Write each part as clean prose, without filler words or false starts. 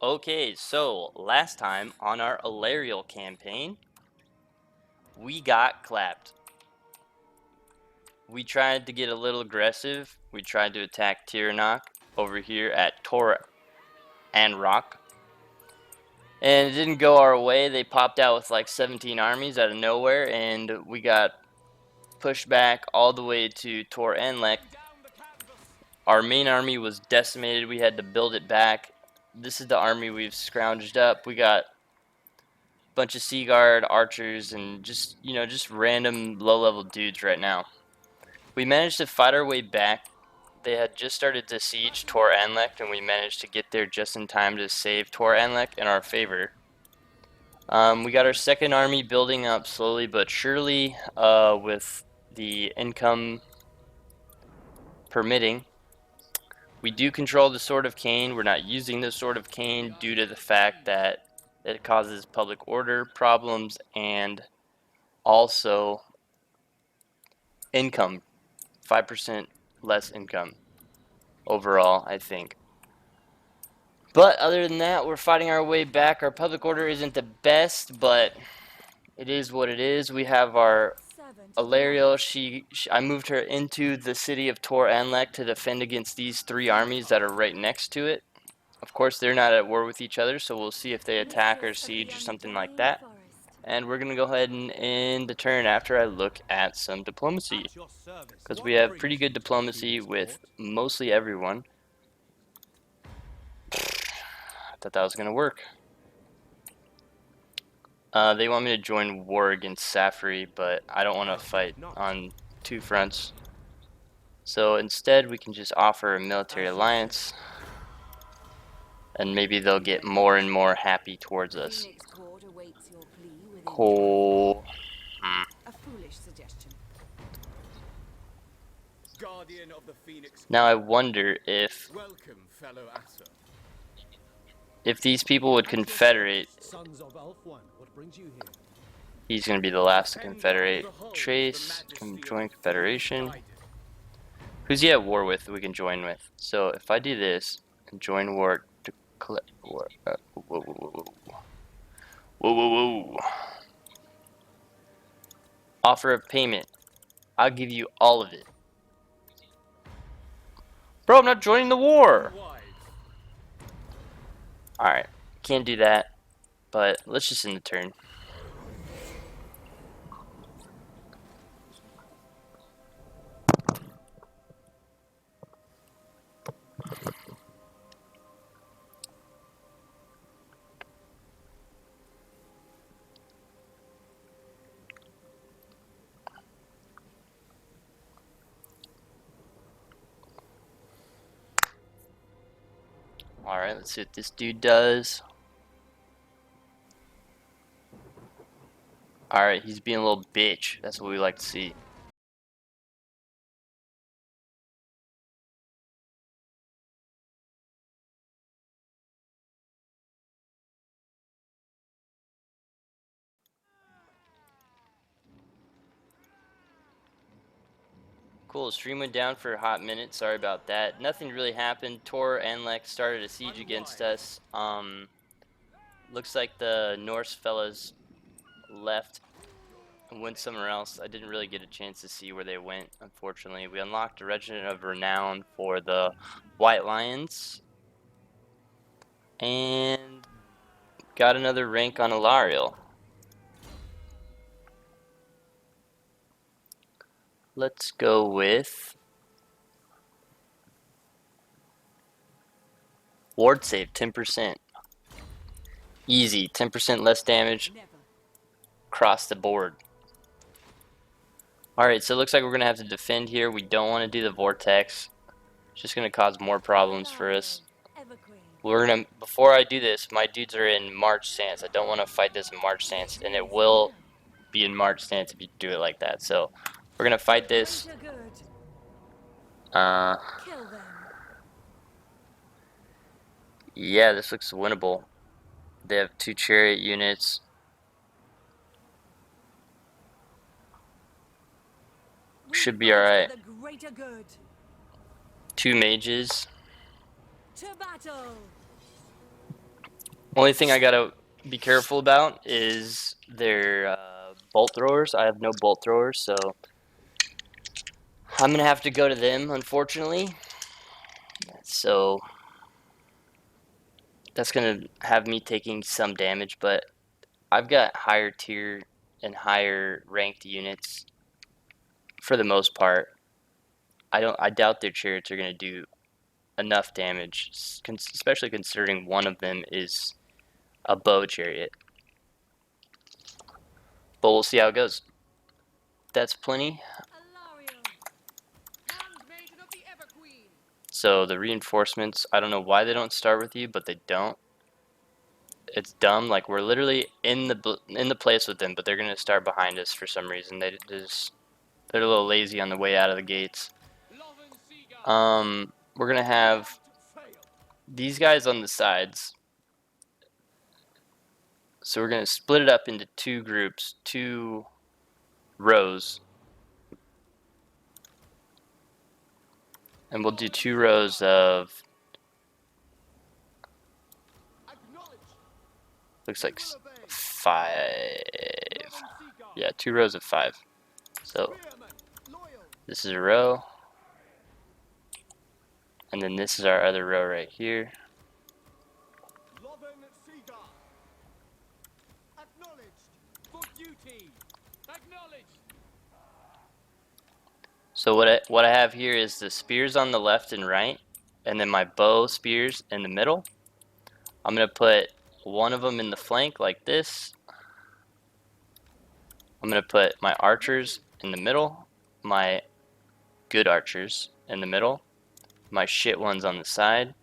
Okay, so last time on our Alarielle campaign, we got clapped. We tried to get a little aggressive. We tried to attack Tiranoc over here at Tor and Rock. And it didn't go our way. They popped out with like 17 armies out of nowhere, and we got pushed back all the way to Tor Enlek. Our main army was decimated. We had to build it back. This is the army we've scrounged up. We got bunch of Sea Guard, archers, and just random low-level dudes right now. We managed to fight our way back. They had just started to siege Tor Anlek, and we managed to get there just in time to save Tor Anlek in our favor. We got our second army building up slowly but surely, with the income permitting. We do control the Sword of Cain. We're not using the Sword of Cain due to the fact that it causes public order problems and also income, 5% less income overall, I think. But other than that, we're fighting our way back. Our public order isn't the best, but it is what it is. We have our Alarielle. I moved her into the city of Tor Anlek to defend against these three armies that are right next to it. Of course, they're not at war with each other, so we'll see if they attack or siege or something like that. And we're going to go ahead and end the turn after I look at some diplomacy, because we have pretty good diplomacy with mostly everyone. I thought that was going to work. They want me to join war against Safri, but I don't want to fight on two fronts. So instead, we can just offer a military alliance, and maybe they'll get more and more happy towards us. Cool. Now I wonder if these people would confederate. He's going to be the last to confederate. Trace, join confederation. Who's he at war with? We can join with. So if I do this and join war, declare war. Whoa. Offer of payment. I'll give you all of it. Bro, I'm not joining the war. Alright, can't do that, but let's just end the turn. Alright, let's see what this dude does. Alright, he's being a little bitch. That's what we like to see. Cool, stream went down for a hot minute. Sorry about that. Nothing really happened. Tor and Lex started a siege against us. Looks like the Norse fellas left and went somewhere else. I didn't really get a chance to see where they went, unfortunately. We unlocked a Regiment of Renown for the White Lions. And got another rank on Alarielle. Let's go with ward save, 10%. Easy, 10% less damage across the board. Alright, so it looks like we're going to have to defend here. We don't want to do the Vortex. It's just going to cause more problems for us. Before I do this, my dudes are in March stance. I don't want to fight this in March stance, and it will be in March stance if you do it like that. So we're gonna fight this. Yeah, this looks winnable. They have 2 chariot units. Should be alright. 2 mages. Only thing I gotta be careful about is their bolt throwers. I have no bolt throwers, so I'm gonna have to go to them, unfortunately. So that's gonna have me taking some damage, but I've got higher tier and higher ranked units for the most part. I doubt their chariots are gonna do enough damage, especially considering one of them is a bow chariot. But we'll see how it goes. That's plenty. Alarielle, handmaiden of the Everqueen. So the reinforcements, I don't know why they don't start with you, but they don't. It's dumb. Like, we're literally in the place with them, but they're gonna start behind us for some reason. They're a little lazy on the way out of the gates. We're gonna have these guys on the sides. So we're gonna split it up into two groups, two rows, and we'll do 2 rows of, looks like 5. Yeah, 2 rows of 5. So this is a row, and then this is our other row right here. So what I have here is the spears on the left and right, and then my bow spears in the middle. I'm gonna put one of them in the flank like this. I'm gonna put my archers in the middle, my good archers in the middle, my shit ones on the side.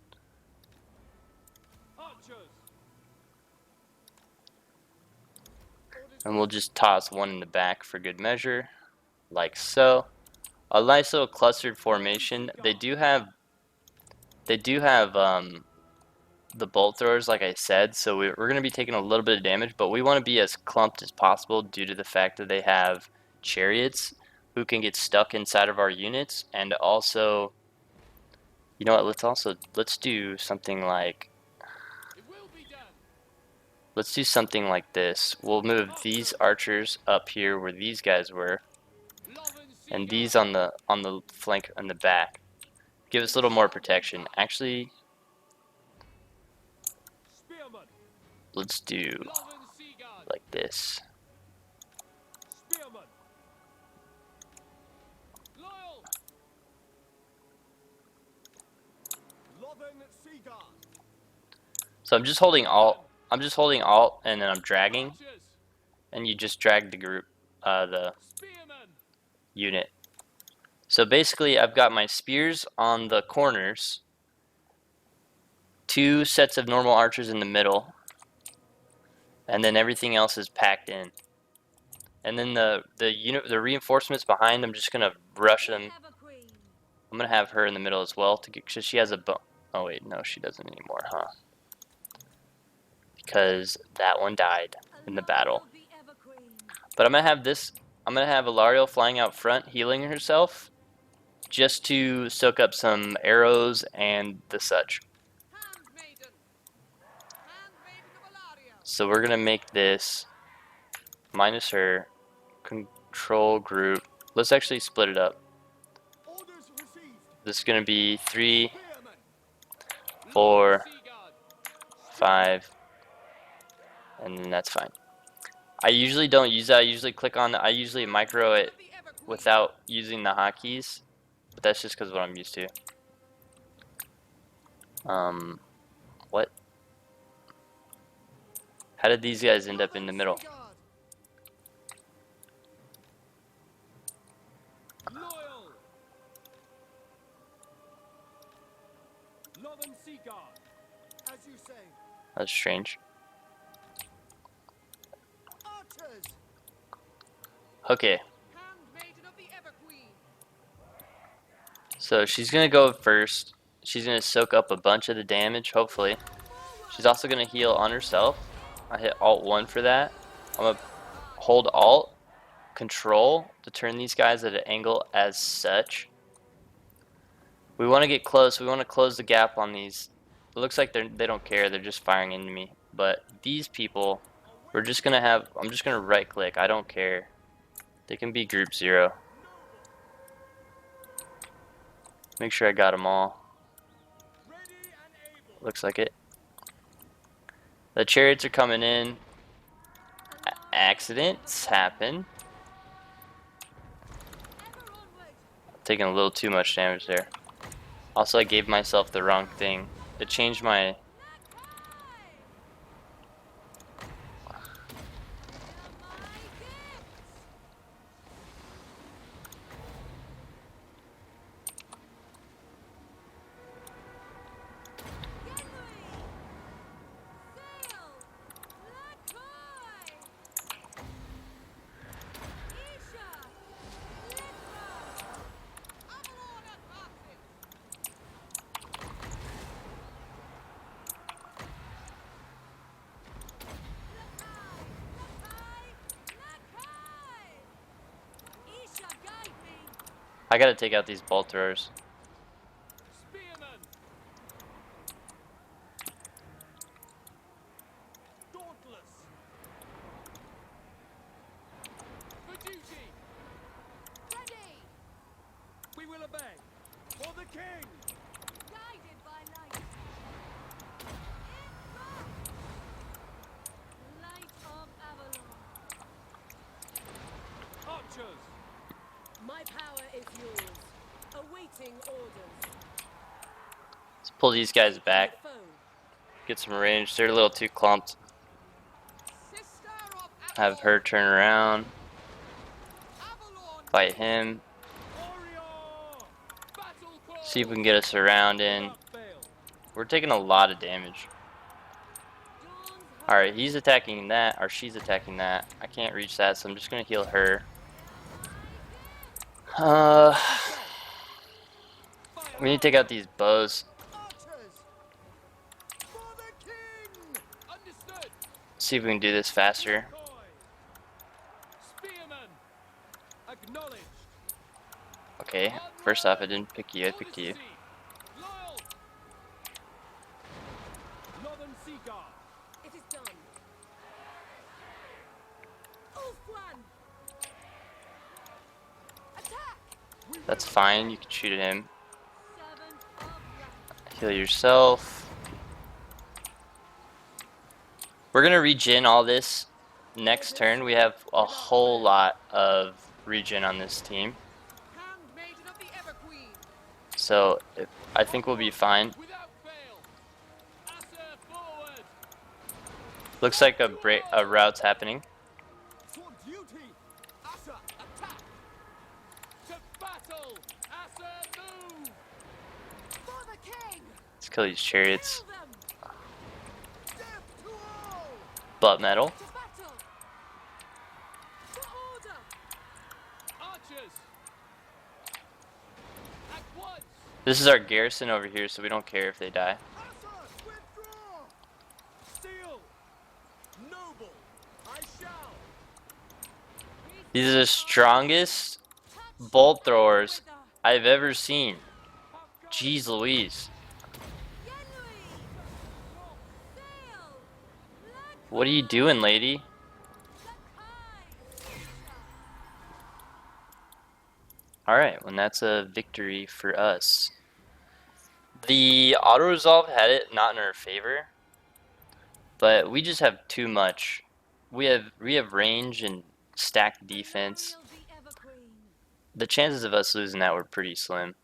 And we'll just toss one in the back for good measure, like so. A nice little clustered formation. They do have the bolt throwers, like I said, so we're going to be taking a little bit of damage, but we want to be as clumped as possible due to the fact that they have chariots who can get stuck inside of our units. And also, you know what, let's do something like this. We'll move these archers up here where these guys were, and these on the flank on the back. Give us a little more protection. Actually, let's do like this. So I'm just holding Alt. And then I'm dragging, and you just drag the group, the unit. So basically, I've got my spears on the corners, 2 sets of normal archers in the middle, and then everything else is packed in. And then the reinforcements behind, I'm just gonna rush them. I'm gonna have her in the middle as well because she has a bow. Oh wait, no, she doesn't anymore, huh? Because that one died in the battle. But I'm gonna have Alarielle flying out front, healing herself, just to soak up some arrows and the such. So we're gonna make this minus her control group. Let's actually split it up. This is gonna be 3, 4, 5, and then that's fine. I usually don't use that. I usually micro it without using the hotkeys, but that's just because of what I'm used to. What? How did these guys end up in the middle? That's strange. Okay. So she's gonna go first. She's gonna soak up a bunch of the damage, hopefully. She's also gonna heal on herself. I hit Alt 1 for that. I'm gonna hold Alt, Control to turn these guys at an angle as such. We want to get close. We want to close the gap on these. It looks like they don't care. They're just firing into me. But these people, we're just gonna have, I'm just gonna right click, I don't care. They can be group 0. Make sure I got them all. Looks like it. The chariots are coming in. Accidents happen. Taking a little too much damage there. Also, I gave myself the wrong thing. It changed my... I gotta take out these bolt throwers. Spearman. Dauntless. For duty. Ready! We will obey. For the king. Guided by light. Light of Avalon. Archers. My power is yours. Awaiting orders. Let's pull these guys back. Foe. Get some range. They're a little too clumped. Sister of Have her turn around. Avalon. Fight him. Warrior. Battle call. See if we can get a surround in. Without fail. We're taking a lot of damage. Alright, he's attacking that, or she's attacking that. I can't reach that, so I'm just gonna heal her. We need to take out these bows. Archers. For the king. Understood. See if we can do this faster. Spearman. Acknowledged. Okay, first off, I didn't pick you, I picked you. Loyal. Northern Sea Guard. It is done. Ulfwan! Attack! That's fine, you can shoot at him. Servant of light. Heal yourself. We're gonna regen all this next turn. We have a whole lot of regen on this team. Handmaiden of the Everqueen. So I think we'll be fine. Without fail. Asser forward. Looks like a route's happening. For duty. Asser attack. To battle. Asser move. For the king! Let's kill these chariots. Kill them! Death to all. Butt metal. To battle! For order! Archers. At once. This is our garrison over here, so we don't care if they die. Asser, withdraw. Steel. Noble. I shall. These are the strongest bolt throwers I've ever seen. Jeez Louise. What are you doing, lady? Alright, well that's a victory for us. The auto-resolve had it not in our favor, but we just have too much. We have range and stacked defense. The chances of us losing that were pretty slim.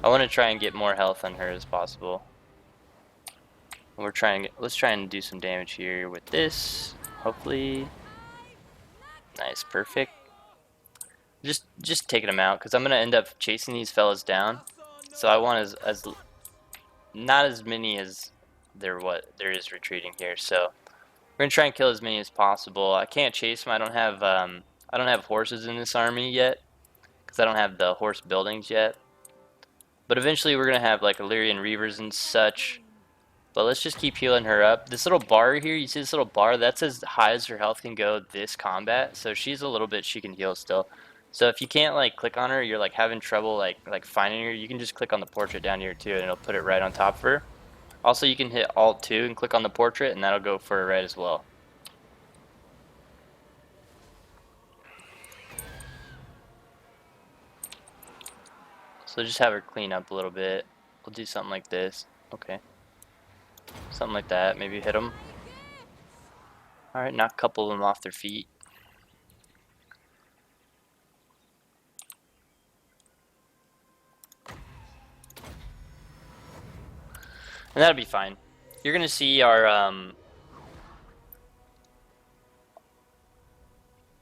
I want to try and get more health on her as possible. Let's try and do some damage here with this. Hopefully. Nice, perfect. Just taking them out because I'm gonna end up chasing these fellas down. So I want as not as many as there is retreating here. So we're gonna try and kill as many as possible. I can't chase them. I don't have horses in this army yet because I don't have the horse buildings yet. But eventually we're gonna have like Illyrian Reavers and such. But let's just keep healing her up. This little bar here, you see this little bar? That's as high as her health can go this combat. So she's a little bit, she can heal still. So if you can't like click on her, you're like having trouble like finding her, you can just click on the portrait down here too and it'll put it right on top of her. Also, you can hit Alt 2 and click on the portrait, and that'll go for red as well. So just have her clean up a little bit. We'll do something like this. Okay. Something like that. Maybe hit them. Alright, knock a couple of them off their feet. And that'll be fine. You're gonna see our,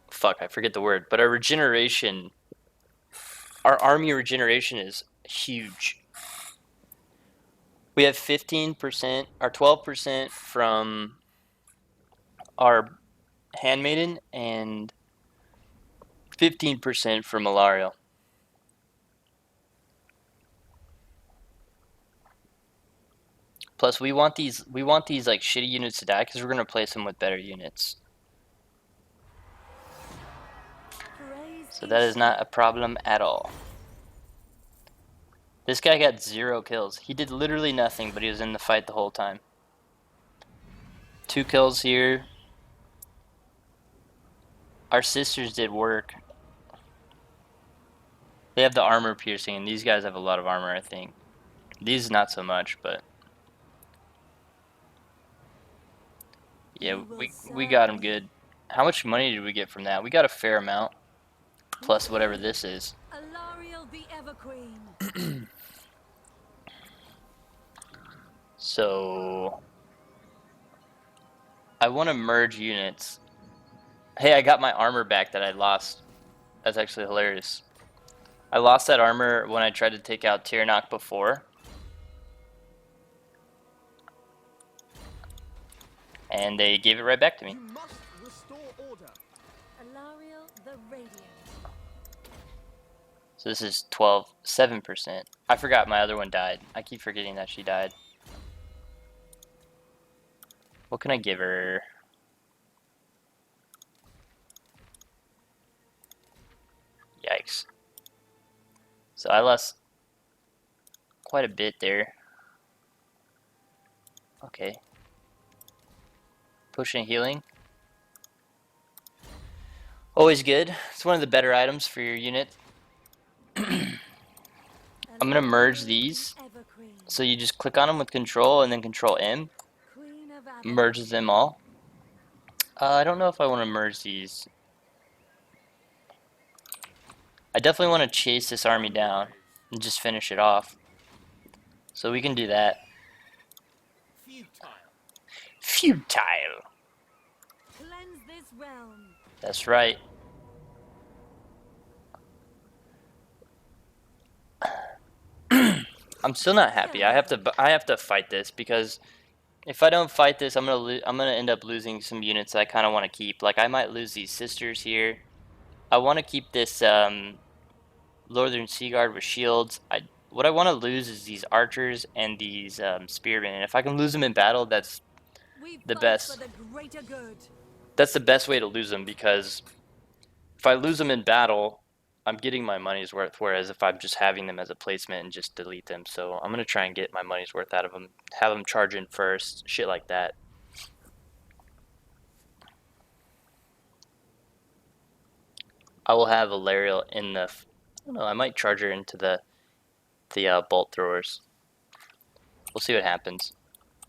fuck, I forget the word, but our regeneration, our army regeneration is huge. We have 15% or 12% from our handmaiden and 15% from Alarielle. Plus, we want these like shitty units to die because we're gonna replace them with better units. So that is not a problem at all. This guy got 0 kills. He did literally nothing, but he was in the fight the whole time. 2 kills here. Our sisters did work. They have the armor piercing, and these guys have a lot of armor, I think. These not so much, but yeah, we got them good. How much money did we get from that? We got a fair amount, plus whatever this is. Alarielle the Ever Queen. So I want to merge units. Hey, I got my armor back that I lost. That's actually hilarious. I lost that armor when I tried to take out Tyrannok before. And they gave it right back to me. You must restore order. Alarielle the Radiant. So this is 7%. I forgot my other one died. I keep forgetting that she died. What can I give her? Yikes. So I lost quite a bit there. Okay. Pushing healing. Always good. It's one of the better items for your unit. I'm gonna merge these. So you just click on them with Control and then Control M. Merges them all. I don't know if I want to merge these. I definitely want to chase this army down and just finish it off. So we can do that. Futile. Futile. Cleanse this realm. That's right. I'm still not happy. I have to fight this because if I don't fight this, I'm gonna end up losing some units that I kind of want to keep. Like I might lose these sisters here. I want to keep this Northern Sea Guard with shields. What I want to lose is these archers and these spearmen. And if I can lose them in battle, that's the best. For the greater good. That's the best way to lose them, because if I lose them in battle, I'm getting my money's worth. Whereas if I'm just having them as a placement and just delete them, so I'm gonna try and get my money's worth out of them. Have them charge in first, shit like that. I will have Alarielle in the. I don't know. I might charge her into the bolt throwers. We'll see what happens.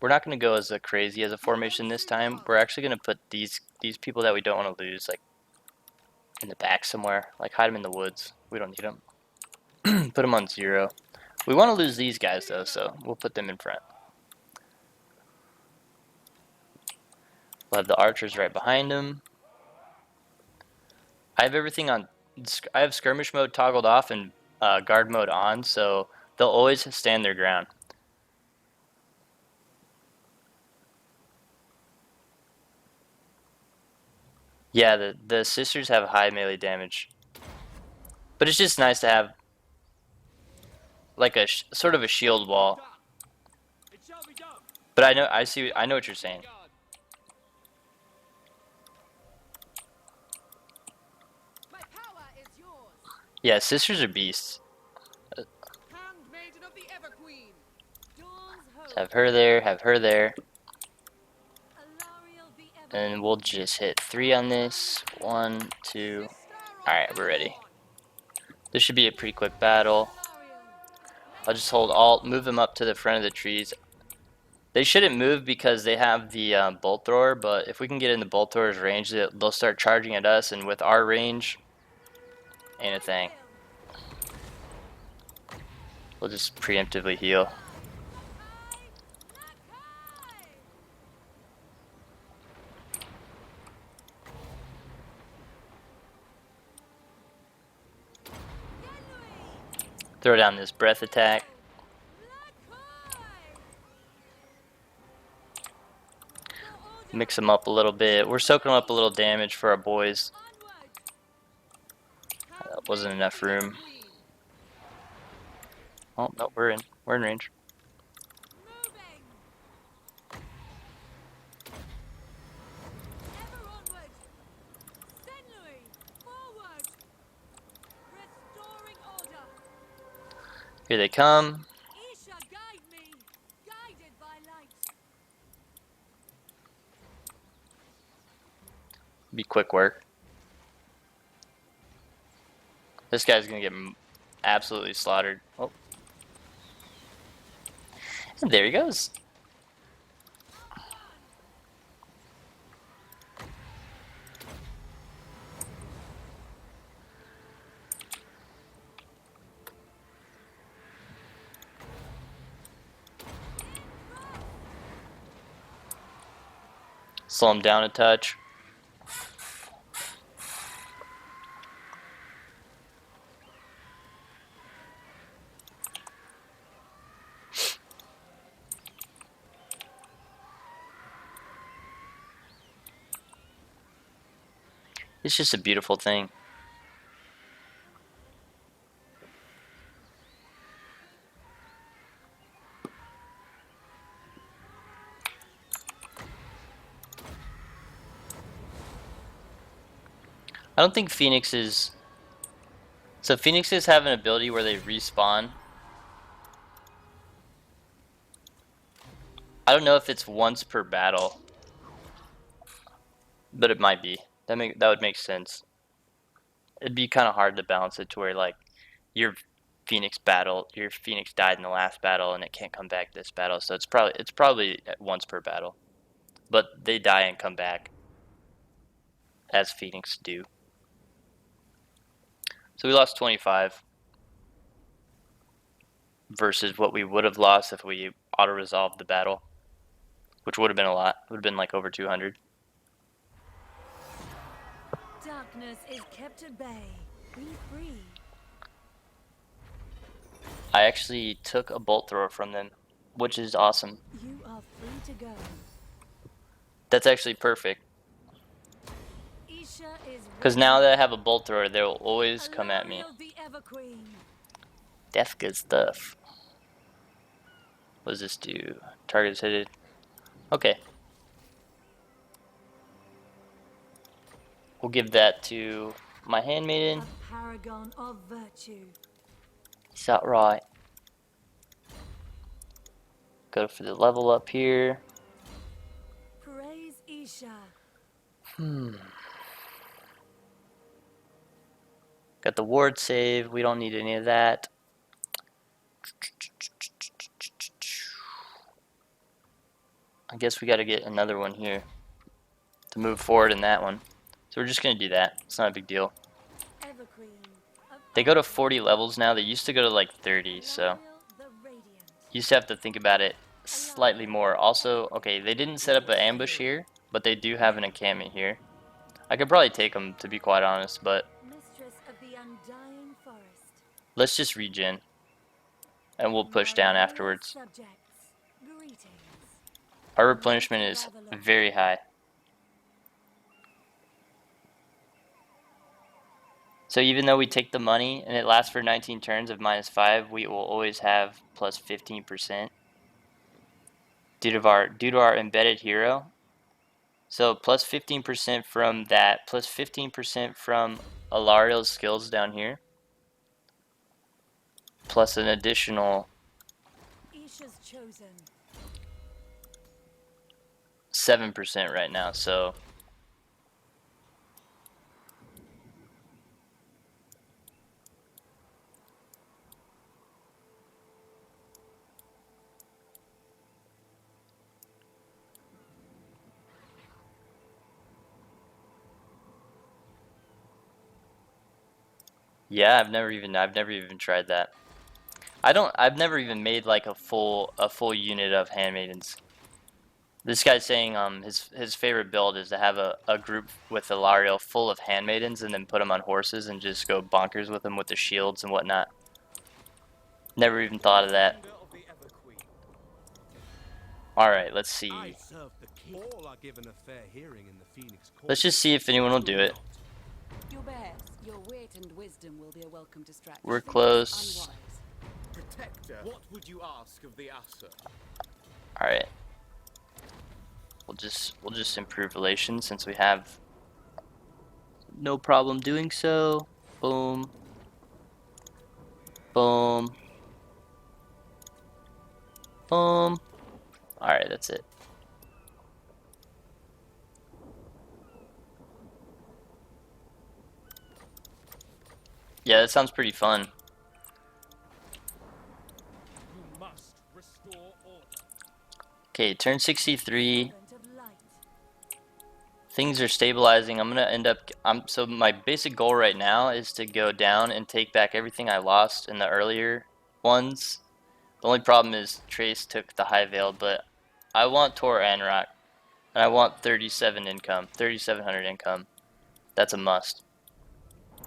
We're not going to go as crazy as a formation this time. We're actually going to put these people that we don't want to lose, like, in the back somewhere. Like, hide them in the woods. We don't need them. Put them on 0. We want to lose these guys, though, so we'll put them in front. We'll have the archers right behind them. I have everything on. I have skirmish mode toggled off and guard mode on, so they'll always stand their ground. Yeah, the sisters have high melee damage, but it's just nice to have like a sort of a shield wall. It shall be done. But I know what you're saying. My power is yours. Yeah, sisters are beasts. Handmaiden of the Ever Queen. Dawn's hope. Have her there, have her there. Alarielle the And we'll just hit 3 on this. 1, 2. Alright, we're ready. This should be a pretty quick battle. I'll just hold Alt, move them up to the front of the trees. They shouldn't move because they have the bolt thrower, but if we can get in the bolt thrower's range, they'll start charging at us, and with our range, ain't a thing. We'll just preemptively heal. Throw down this breath attack. Mix them up a little bit. We're soaking up a little damage for our boys. That wasn't enough room. Oh, no, we're in range. Here they come. Be quick work. This guy's gonna get absolutely slaughtered. Oh. And there he goes. Slow him down a touch. It's just a beautiful thing. I don't think Phoenixes... So Phoenixes have an ability where they respawn. I don't know if it's once per battle, but it might be. That would make sense. It'd be kind of hard to balance it to where like your Phoenix died in the last battle and it can't come back this battle. So it's probably once per battle, but they die and come back as Phoenix do. So we lost 25 versus what we would have lost if we auto-resolved the battle, which would have been a lot. It would have been like over 200. Darkness is kept at bay. Be free. I actually took a bolt thrower from them, which is awesome. You are free to go. That's actually perfect. Because now that I have a bolt thrower, they will always come at me. That's good stuff. What does this do? Target is hit. Okay. We'll give that to my handmaiden. A paragon of virtue. Is that right? Go for the level up here. Praise Isha. Got the ward save. We don't need any of that. I guess we got to get another one here to move forward in that one. So we're just going to do that. It's not a big deal. They go to 40 levels now. They used to go to like 30, so you just have to think about it slightly more. Also, okay, they didn't set up an ambush here, but they do have an encampment here. I could probably take them, to be quite honest, but let's just regen, and we'll push down afterwards. Our replenishment is very high. So even though we take the money and it lasts for 19 turns of -5, we will always have plus 15% due to our embedded hero. So plus 15% from that, plus 15% from Alarielle's skills down here, plus an additional chosen. 7% right now, so yeah, I've never even tried that. I've never even made like a full unit of handmaidens. This guy's saying his favorite build is to have a group with Alarielle full of handmaidens and then put them on horses and just go bonkers with them with the shields and whatnot. Never even thought of that. Alright, let's see. I serve the king. All are given a fair hearing in the Phoenix Court. Let's just see if anyone will do it. Your best, your wit and wisdom will be a welcome distraction. We're close. Protector, what would you ask of the Asa? Alright. We'll just improve relations since we have no problem doing so. Boom. Boom. Boom. Alright, that's it. Yeah, that sounds pretty fun. You must restore order. Okay, turn 63. Servant of light. Things are stabilizing. I'm gonna end up. So my basic goal right now is to go down and take back everything I lost in the earlier ones. The only problem is Trace took the high veil, but I want Tor and Rock, and I want 37 income, 3,700 income. That's a must.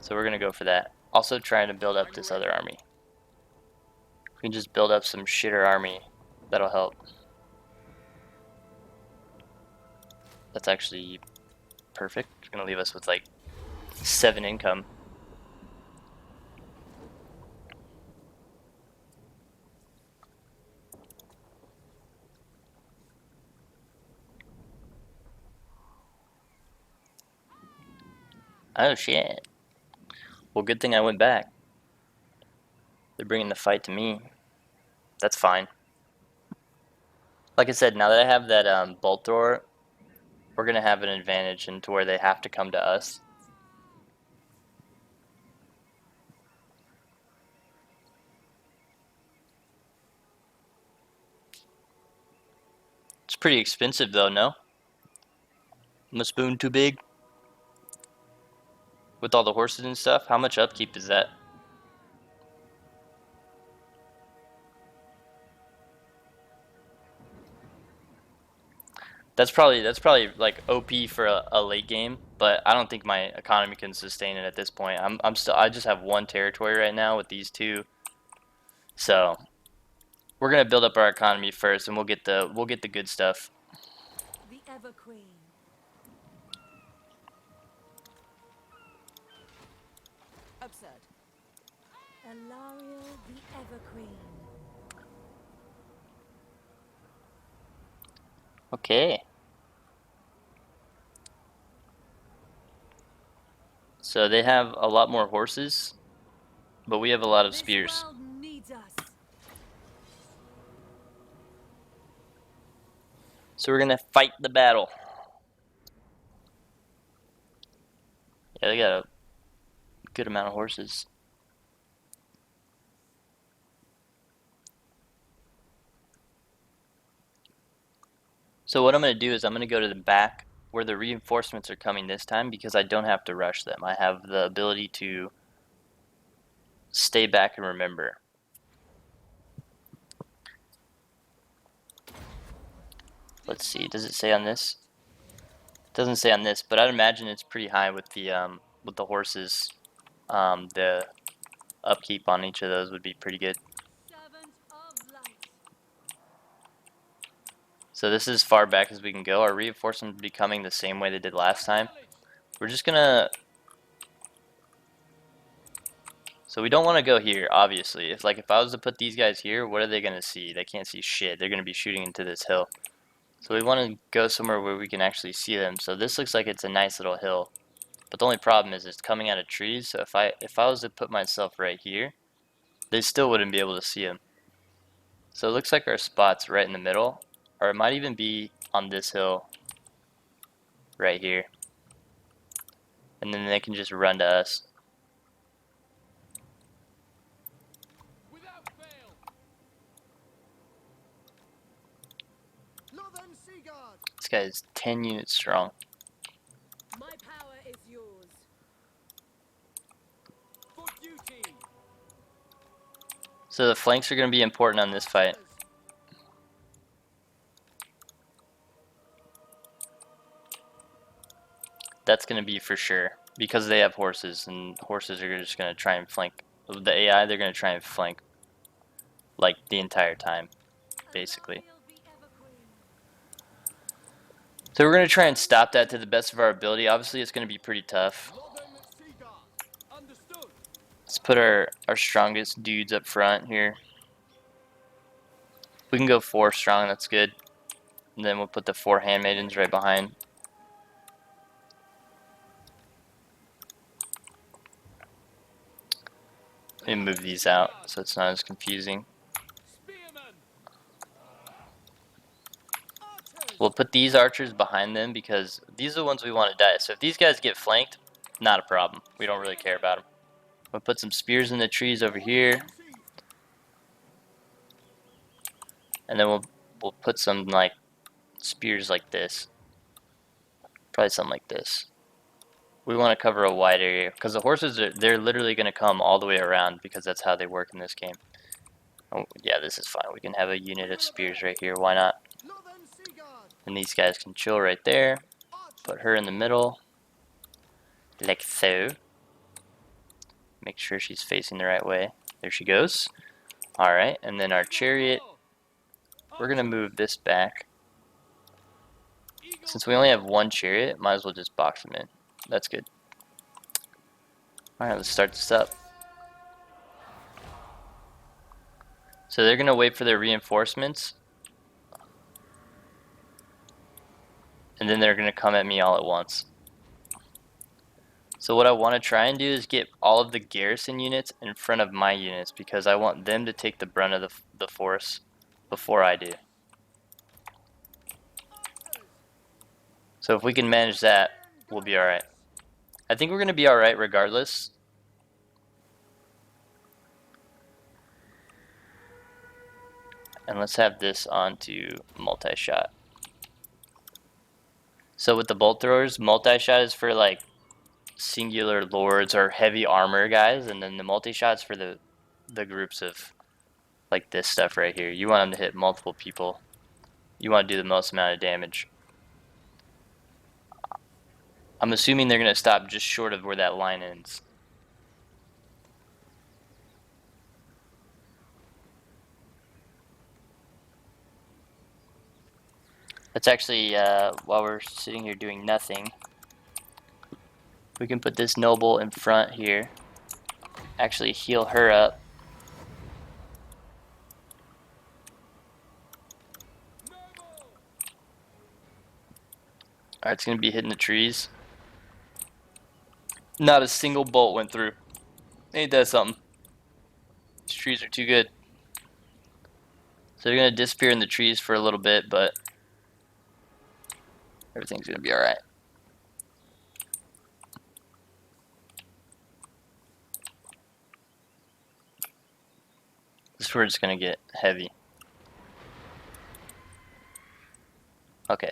So we're gonna go for that. Also trying to build up this other army. We can just build up some shitter army. That'll help. That's actually perfect. It's gonna leave us with like 7 income. Oh shit. Well, good thing I went back. They're bringing the fight to me. That's fine. Like I said, now that I have that bolt thrower, we're gonna have an advantage into where they have to come to us. It's pretty expensive though, no? My spoon too big? With all the horses and stuff? How much upkeep is that? That's probably like OP for a late game, but I don't think my economy can sustain it at this point. I just have 1 territory right now with these 2. So we're gonna build up our economy first and we'll get the good stuff. The Ever Queen. Absurd. Alarielle, the Ever Queen. Okay. So they have a lot more horses, but we have a lot of spears. This world needs us. So we're gonna fight the battle. Yeah, they got a good amount of horses. So what I'm gonna do is I'm gonna go to the back where the reinforcements are coming this time because I don't have to rush them. I have the ability to stay back and remember. Let's see, does it say on this? It doesn't say on this, but I'd imagine it's pretty high with the horses. The upkeep on each of those would be pretty good. Servant of light. So this is as far back as we can go. Our reinforcements will be coming the same way they did last time. We're just gonna... So we don't want to go here, obviously. If I was to put these guys here, what are they gonna see? They can't see shit. They're gonna be shooting into this hill. So we want to go somewhere where we can actually see them. So this looks like it's a nice little hill. But the only problem is it's coming out of trees. So if I was to put myself right here, they still wouldn't be able to see them. So it looks like our spot's right in the middle, or it might even be on this hill right here. And then they can just run to us. Without fail. Northern Seaguard. This guy is 10 units strong. My power is yours. For duty. So the flanks are going to be important on this fight. That's going to be for sure. Because they have horses, and horses are just going to try and flank. The AI, they're going to try and flank like the entire time, basically. Alarielle be ever queen. So we're going to try and stop that to the best of our ability. Obviously, it's going to be pretty tough. Northern Seaguard. Understood. Let's put our strongest dudes up front here. We can go 4 strong, that's good. And then we'll put the 4 handmaidens right behind. Let me move these out so it's not as confusing. Spearmen. We'll put these archers behind them because these are the ones we want to die. So if these guys get flanked, not a problem. We don't really care about them. We'll put some spears in the trees over here. And then we'll put some like spears like this. Probably something like this. We want to cover a wide area because the horses they're literally going to come all the way around because that's how they work in this game. Oh yeah, this is fine. We can have a unit of spears right here. Why not? Northern Seaguard. And these guys can chill right there. Put her in the middle, like so. Make sure she's facing the right way. There she goes. Alright, and then our chariot, we're going to move this back. Since we only have 1 chariot, might as well just box them in. That's good. Alright, let's start this up. So they're going to wait for their reinforcements. And then they're going to come at me all at once. So what I want to try and do is get all of the garrison units in front of my units because I want them to take the brunt of the force before I do. So if we can manage that, we'll be alright. I think we're going to be alright regardless. And let's have this onto multi-shot. So with the bolt throwers, multi-shot is for like singular lords or heavy armor guys, and then the multi-shot's for the groups of like this stuff right here. You want them to hit multiple people. You want to do the most amount of damage. I'm assuming they're going to stop just short of where that line ends. Let's actually, while we're sitting here doing nothing, we can put this noble in front here. Actually heal her up. Alright, it's going to be hitting the trees. Not a single bolt went through. Ain't that something? These trees are too good. So they're going to disappear in the trees for a little bit, but everything's going to be alright. This is where it's going to get heavy. Okay.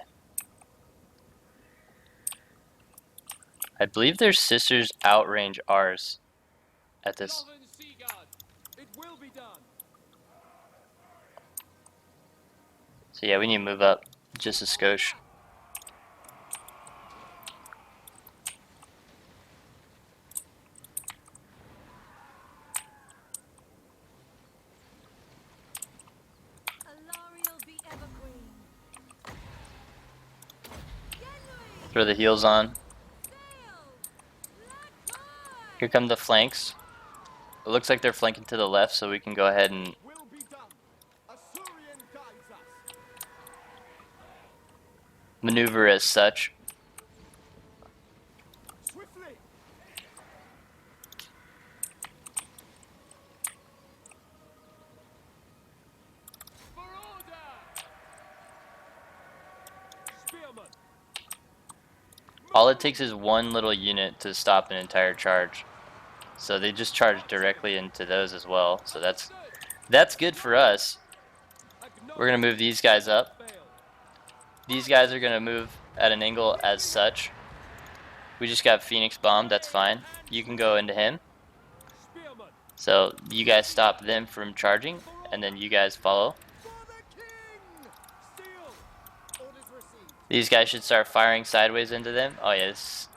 I believe their sisters outrange ours at this. Northern Seaguard. It will be done. So yeah, we need to move up just a skosh. Alarielle be ever queen. Throw the heels on. Sail! Black fly! Here come the flanks. It looks like they're flanking to the left, so we can go ahead and Will be done. Assyrian guides us. maneuver as such. Swiftly. Spearman. All it takes is one little unit to stop an entire charge. So they just charge directly into those as well. So that's good for us. We're gonna move these guys up. These guys are gonna move at an angle as such. We just got Phoenix bombed, that's fine. You can go into him. Spearman. So you guys stop them from charging, and then you guys follow. For the king. Steel. Orders received. These guys should start firing sideways into them. Oh yeah, this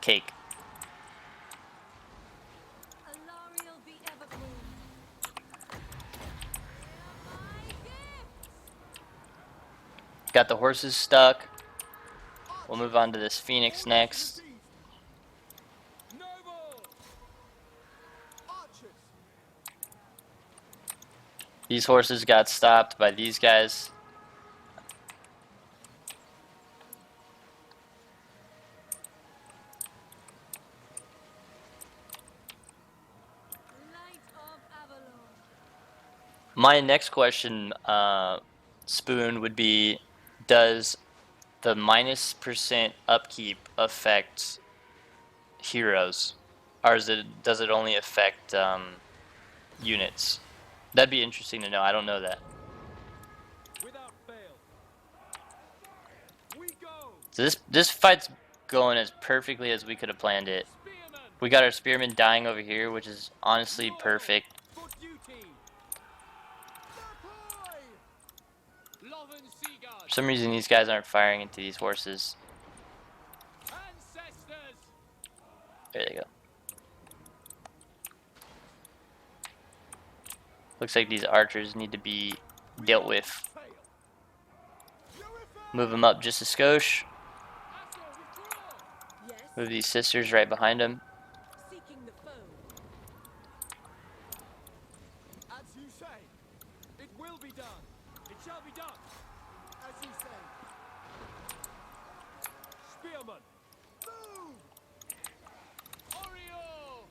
cake. Alarielle be ever queen. My gifts. Got the horses stuck. We'll move on to this Phoenix next. Received. Noble. Archers. These horses got stopped by these guys. Light of Avalon. My next question, Spoon, would be, does the -% upkeep affect heroes? Or does it only affect units? That'd be interesting to know. I don't know that. Without fail. We go. So this fight's going as perfectly as we could have planned it. Spearman. We got our spearmen dying over here, which is honestly perfect. For duty. For some reason, these guys aren't firing into these horses. Ancestors. There they go. Looks like these archers need to be dealt with. Fail. Move them up just a skosh. Assault, withdraw. Yes. Move these sisters right behind them. Seeking the foe. As you say. It will be done. It shall be done. As you say. Spearman. Move. Oriole.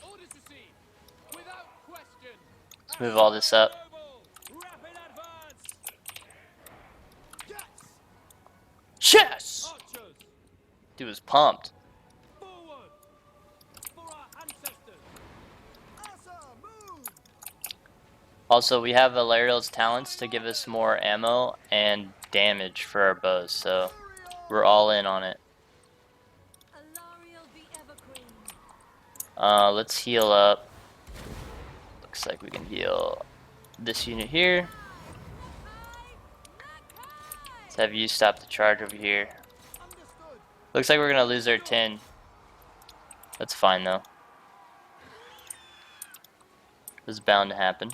Orders received. Without question. Let's move all this up. Noble. Rapid advance. Yes. Chess! Archers. Dude was pumped. Forward. For our ancestors. Asa, move. Also, we have Alarielle's talents to give us more ammo and damage for our bows, so we're all in on it. Alarielle be ever queen. Let's heal up. Looks like we can heal this unit here. Let's have you stop the charge over here. Understood. Looks like we're gonna lose our 10. That's fine though. This is bound to happen.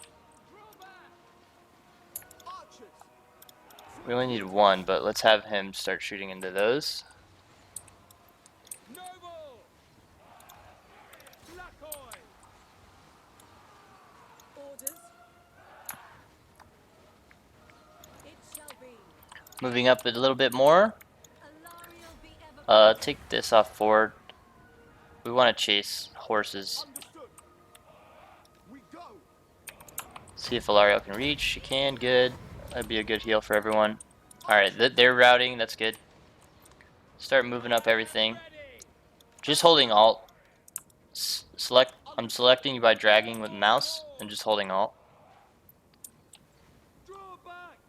Archers. We only need one, but let's have him start shooting into those. Noble. Lacoy. Orders. It shall be. Moving up a little bit more. Alarielle be ever queen. Take this off forward. We want to chase horses. Understood. We go. See if Alarielle can reach. She can. Good. That'd be a good heal for everyone. Alright, they're routing. That's good. Start moving up everything. Ready. Just holding Alt. I'm selecting you by dragging with mouse and just holding Alt. Draw back.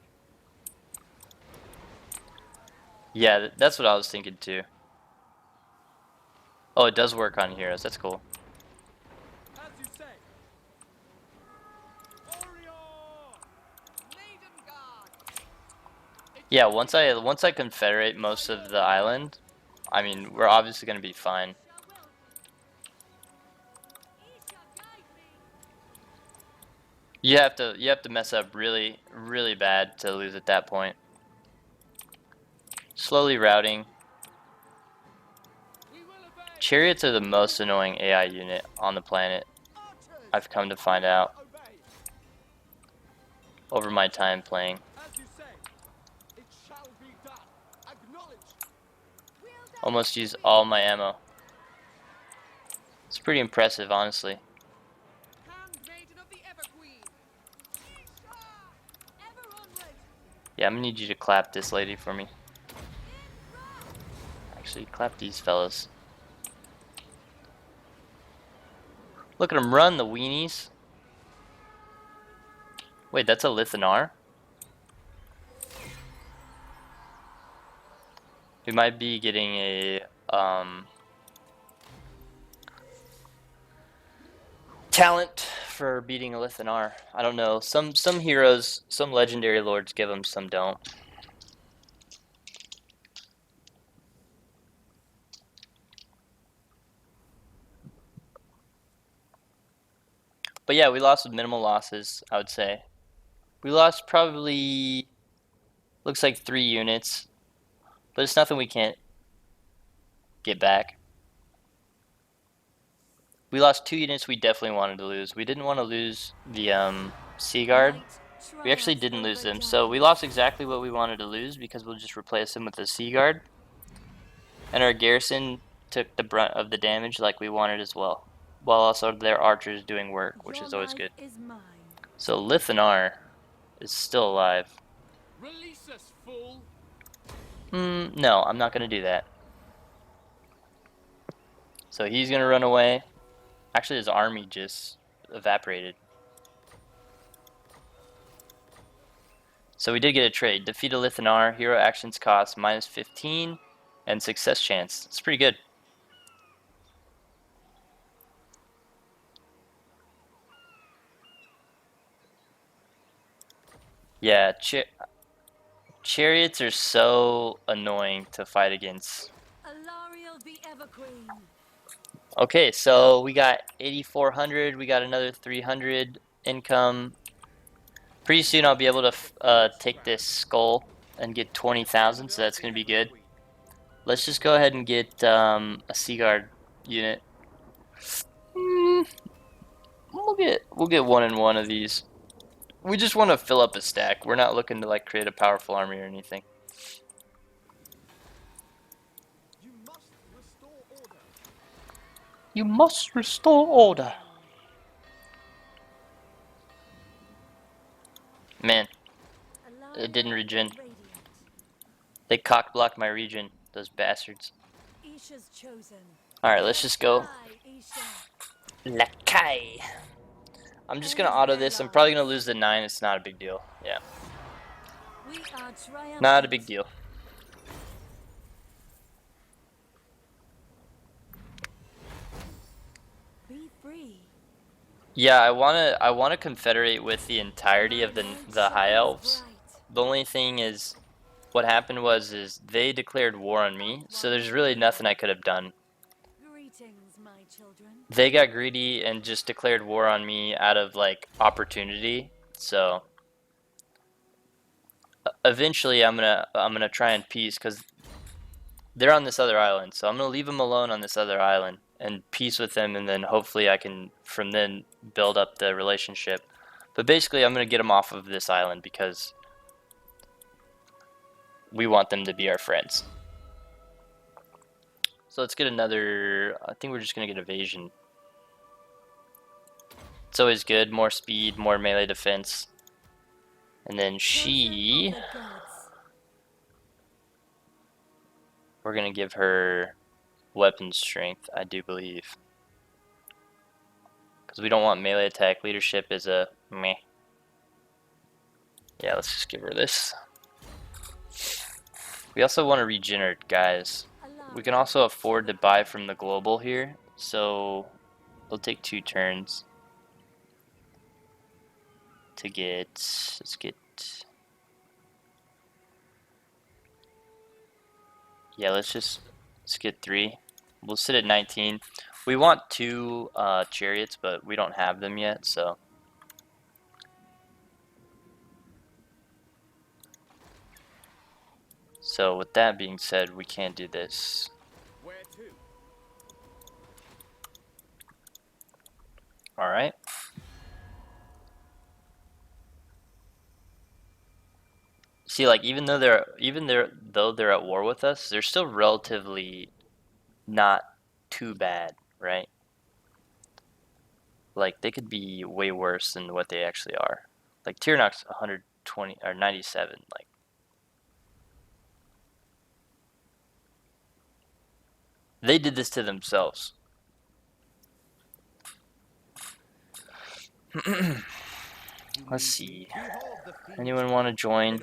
Yeah, that's what I was thinking too. Oh, it does work on heroes. That's cool. As you say. Oriole. Maiden guard. Yeah, once I confederate most of the island, I mean, we're obviously going to be fine. You have to mess up really bad to lose at that point. Slowly routing. We will obey. Chariots are the most annoying AI unit on the planet. Archers. I've come to find out Obey. over my time playing. As you say. It shall be done. Acknowledged. Almost used all my ammo. It's pretty impressive, honestly. Handmaiden of the Ever Queen. Ever onward. Yeah, I'm gonna need you to clap this lady for me. Actually, clap these fellas. Look at them run, the weenies. Wait, that's a Lithanar? We might be getting a talent for beating a Lithanar. I don't know. Some heroes, some legendary lords give them, some don't. But yeah, we lost with minimal losses, I would say. We lost probably, looks like 3 units, but it's nothing we can't get back. We lost 2 units we definitely wanted to lose. We didn't want to lose the Sea Guard. We actually didn't lose them, so we lost exactly what we wanted to lose because we'll just replace them with the Sea Guard. And our garrison took the brunt of the damage like we wanted as well, while also their archers doing work, which is always good. So Lithanar is still alive. Release us, fool! No, I'm not going to do that. So he's going to run away. Actually, his army just evaporated. So we did get a trade. Defeat a Lithanar, hero actions cost -15, and success chance. It's pretty good. Yeah, chariots are so annoying to fight against. Alarielle the Everqueen. Okay, so we got 8,400. We got another 300 income. Pretty soon I'll be able to take this skull and get 20,000, so that's going to be good. Let's just go ahead and get a Sea Guard unit. We'll get 1 and 1 of these. We just want to fill up a stack. We're not looking to like create a powerful army or anything. You must restore order. You must restore order. Man, it didn't regen. They cock blocked my regen, those bastards. Alright, let's just go. Lakai. I'm just gonna auto this. I'm probably gonna lose the 9. It's not a big deal. Yeah. Not a big deal. Be free. Yeah, I wanna confederate with the entirety of the High Elves. The only thing is, what happened was they declared war on me, so there's really nothing I could have done. Greetings, my children. They got greedy and just declared war on me out of like opportunity. So eventually I'm gonna try and peace because they're on this other island. So I'm gonna leave them alone on this other island and peace with them, and then hopefully I can from then build up the relationship. But basically I'm gonna get them off of this island because we want them to be our friends. So let's get another, I think we're just gonna get evasion. It's always good, more speed, more melee defense. And then we're gonna give her weapon strength, I do believe. Because we don't want melee attack, leadership is a meh. Yeah, let's just give her this. We also want to regenerate guys. We can also afford to buy from the global here, so it'll take 2 turns to get, let's get, yeah, let's get 3. We'll sit at 19. We want 2 chariots, but we don't have them yet, so. So with that being said, we can't do this. Where to? Alright. See, like even though they're at war with us, they're still relatively not too bad, right? Like they could be way worse than what they actually are. Like Tyrannoc's 120 or 97, like They did this to themselves. Let's see. Anyone want to join?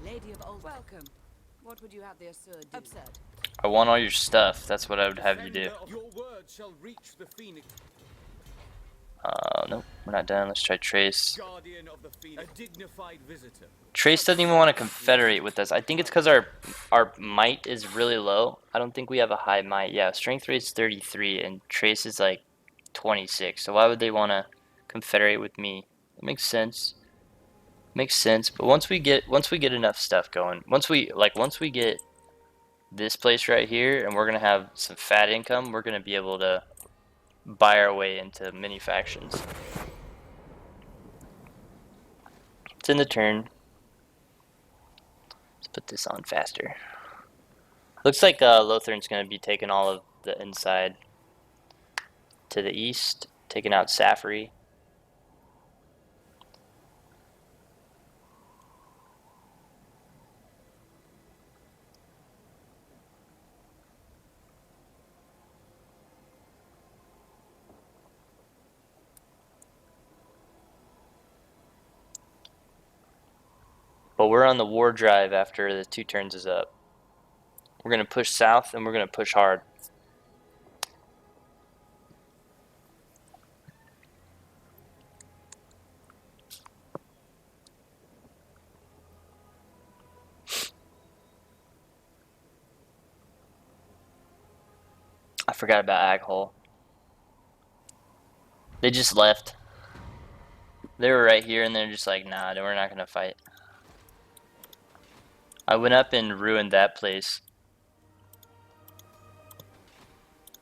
Lady of Old Welcome. What would you have the Asur do? Absurd. I want all your stuff. That's what I would have you do. Your word shall reach the Phoenix. Nope, we're not done. Let's try Trace. Guardian of the Phoenix. A dignified visitor. Trace doesn't even want to confederate with us. I think it's because our might is really low. I don't think we have a high might. Yeah, strength rate's 33 and Trace is like 26. So why would they want to confederate with me? It makes sense. Makes sense. But once we get enough stuff going, once we get this place right here and we're gonna have some fat income, we're gonna be able to buy our way into many factions. It's in the turn. Let's put this on faster. Looks like Lothern's going to be taking all of the inside to the east, taking out Safri. But we're on the war drive after the 2 turns is up. We're going to push south and we're going to push hard. I forgot about Aghole. They just left. They were right here and they're just like, nah, we're not going to fight. I went up and ruined that place.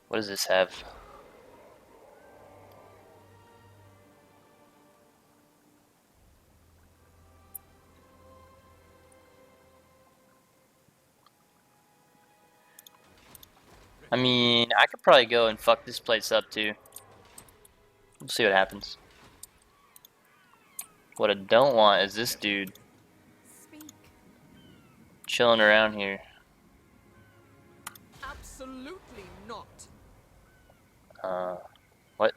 What does this have? I mean, I could probably go and fuck this place up too. We'll see what happens. What I don't want is this dude chilling around here. Absolutely not. What?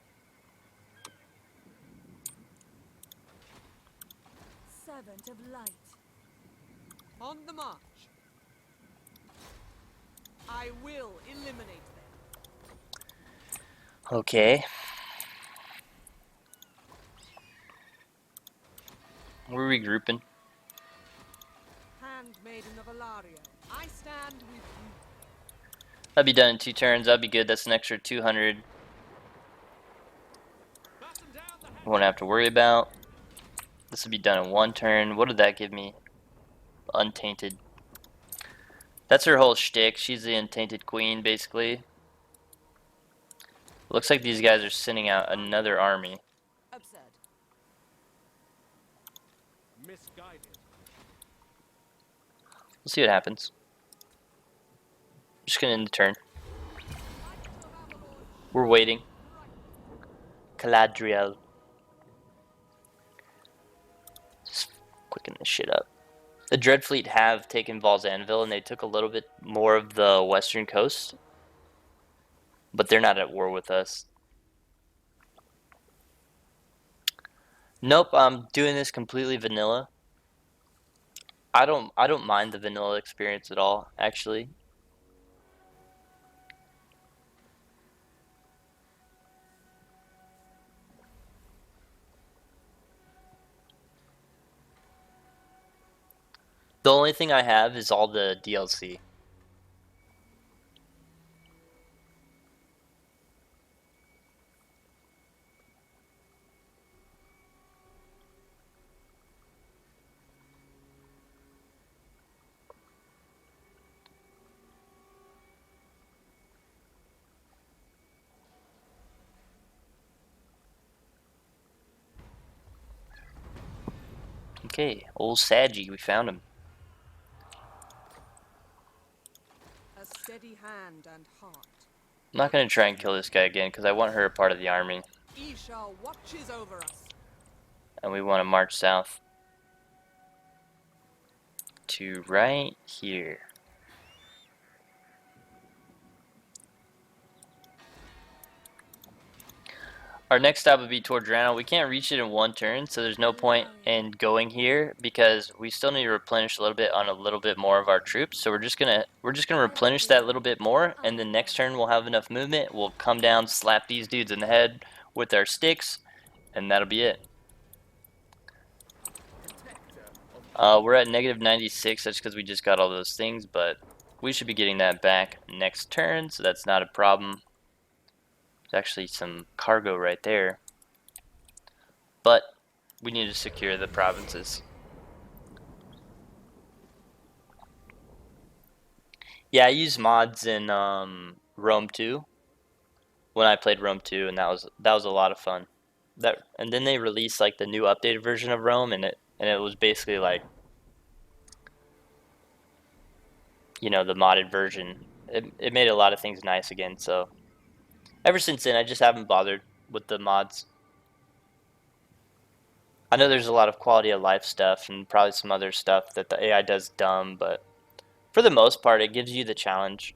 Servant of light. On the march. I will eliminate them. Okay. We're regrouping. Handmaiden of Alarielle, I stand with you. That'll be done in 2 turns. That'll be good. That's an extra 200. We won't have to worry about. This will be done in 1 turn. What did that give me? Untainted. That's her whole shtick. She's the untainted queen, basically. Looks like these guys are sending out another army. Absurd. Misguided. We'll see what happens. Just gonna end the turn. We're waiting. Alarielle. Just quicken this shit up. The Dreadfleet have taken Valzanville and they took a little bit more of the western coast. But they're not at war with us. Nope, I'm doing this completely vanilla. I don't mind the vanilla experience at all, actually. The only thing I have is all the DLC. Okay, old Sadgie, we found him. A steady hand and heart. I'm not gonna try and kill this guy again because I want her a part of the army. Isha watches over us. And we want to march south to right here. Our next stop would be Tordrano. We can't reach it in one turn, so there's no point in going here because we still need to replenish a little bit on a little bit more of our troops. So we're just gonna replenish that little bit more, and then next turn we'll have enough movement. We'll come down, slap these dudes in the head with our sticks, and that'll be it. We're at negative 96. That's because we just got all those things, but we should be getting that back next turn, so that's not a problem. There's actually some cargo right there. But we need to secure the provinces. Yeah, I used mods in Rome 2 when I played Rome 2, and that was a lot of fun. And then they released like the new updated version of Rome, and it was basically like, you know, the modded version. It made a lot of things nice again. So ever since then, I just haven't bothered with the mods. I know there's a lot of quality of life stuff and probably some other stuff that the AI does dumb, but for the most part, it gives you the challenge.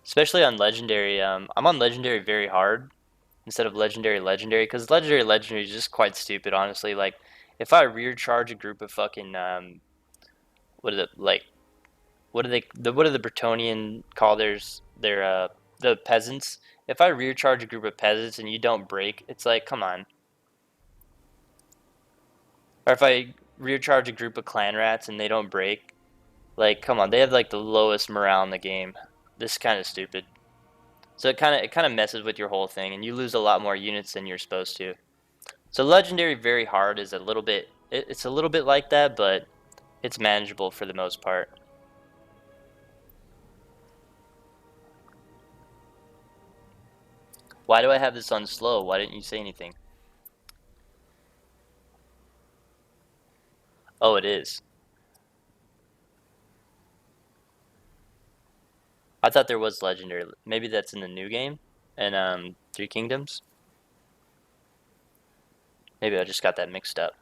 Especially on Legendary. I'm on Legendary very hard instead of Legendary because Legendary is just quite stupid, honestly. Like, if I rear charge a group of fucking, what are the, like, what do the Bretonian call the peasants? If I rear charge a group of peasants and you don't break, it's like, come on. Or if I rear charge a group of clan rats and they don't break, like, come on, they have like the lowest morale in the game. This is kind of stupid. So it kind of messes with your whole thing, and you lose a lot more units than you're supposed to. So Legendary very hard is a little bit, it's a little bit like that, but it's manageable for the most part. Why do I have this on slow? Why didn't you say anything? Oh, it is. I thought there was Legendary. Maybe that's in the new game and Three Kingdoms. Maybe I just got that mixed up.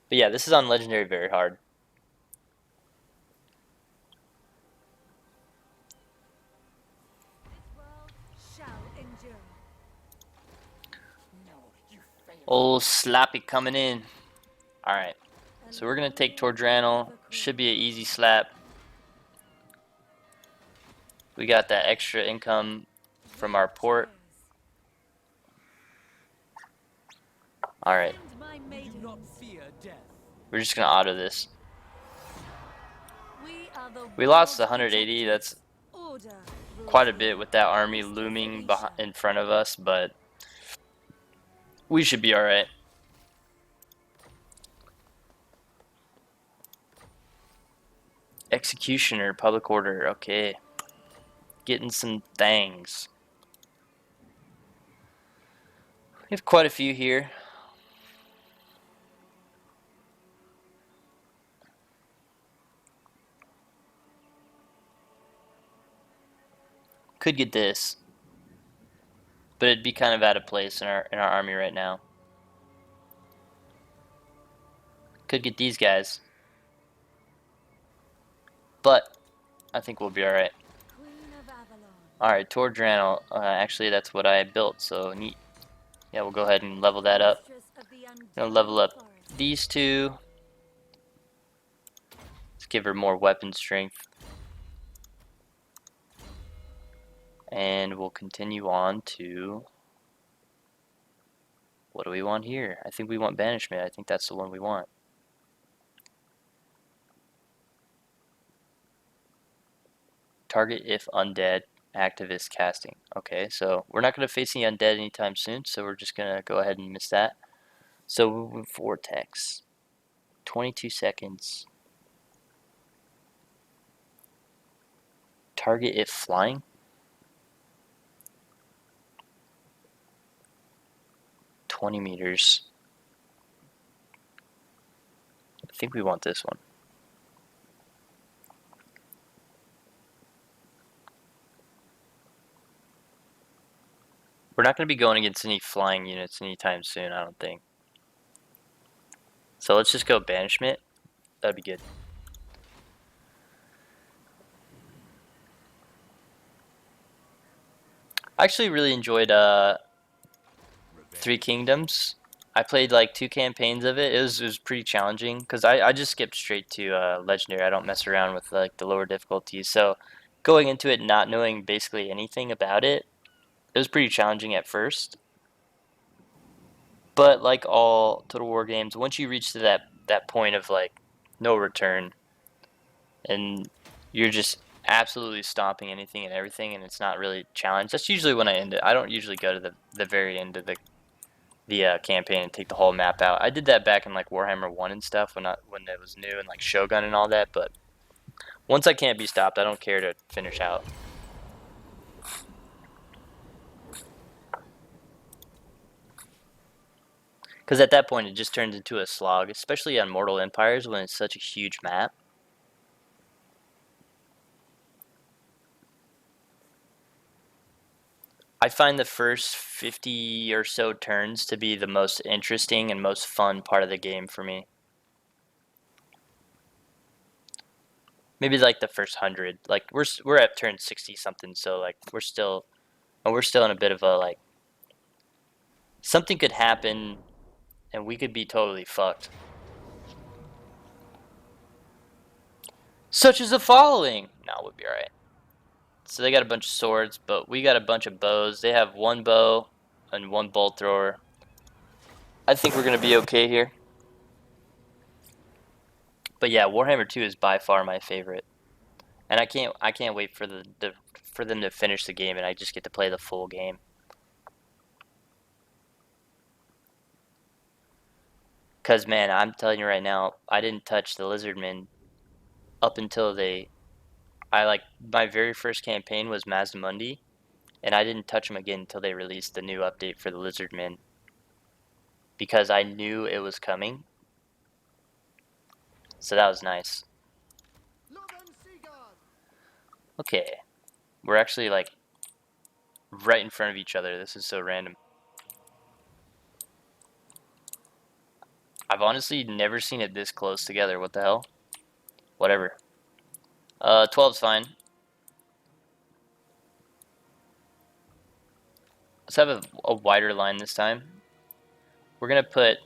But yeah, this is on Legendary very hard. This world shall endure. Old Slappy coming in. Alright. So we're going to take Tordrano. Should be an easy slap. We got that extra income from our port. Alright. We're just going to auto this. We lost 180. That's quite a bit with that army looming in front of us, but we should be alright. Executioner, public order, okay. Getting some things. We have quite a few here. Could get this, but it'd be kind of out of place in our army right now. Could get these guys, but I think we'll be all right. All right, Tordrano. Actually, that's what I built, so neat. Yeah, we'll go ahead and level that up. Gonna level up these two. Let's give her more weapon strength. And we'll continue on to, what do we want here? I think we want banishment. I think that's the one we want. Target if undead, activist casting. Okay, so we're not going to face any undead anytime soon, so we're just going to go ahead and miss that. So Vortex. 22 seconds. Target if flying. 20 meters. I think we want this one. We're not going to be going against any flying units anytime soon, I don't think. So let's just go banishment. That'd be good. I actually really enjoyed Three Kingdoms. I played like 2 campaigns of it. It was pretty challenging because I just skipped straight to legendary. I don't mess around with like the lower difficulties. So going into it not knowing basically anything about it, it was pretty challenging at first. But like all Total War games, once you reach to that point of like no return, and you're just absolutely stomping anything and everything, and it's not really challenged. That's usually when I end it. I don't usually go to the very end of the campaign and take the whole map out. I did that back in like Warhammer 1 and stuff when it was new and like Shogun and all that. But once I can't be stopped, I don't care to finish out. Because at that point, it just turns into a slog, especially on Mortal Empires when it's such a huge map. I find the first 50 or so turns to be the most interesting and most fun part of the game for me. Maybe like the first 100. Like we're at turn 60 something, so like we're still in a bit of a like something could happen and we could be totally fucked. Such as the following. No, we'll be alright. So they got a bunch of swords, but we got a bunch of bows. They have 1 bow and 1 bolt thrower. I think we're gonna be okay here. But yeah, Warhammer 2 is by far my favorite, and I can't wait for for them to finish the game and I just get to play the full game. Cause man, I'm telling you right now, I didn't touch the Lizardmen up until my very first campaign was Mazdamundi, and I didn't touch them again until they released the new update for the Lizardmen. Because I knew it was coming. So that was nice. Okay. We're actually like right in front of each other. This is so random. I've honestly never seen it this close together. What the hell? Whatever. 12's fine. Let's have a wider line this time. We're gonna put,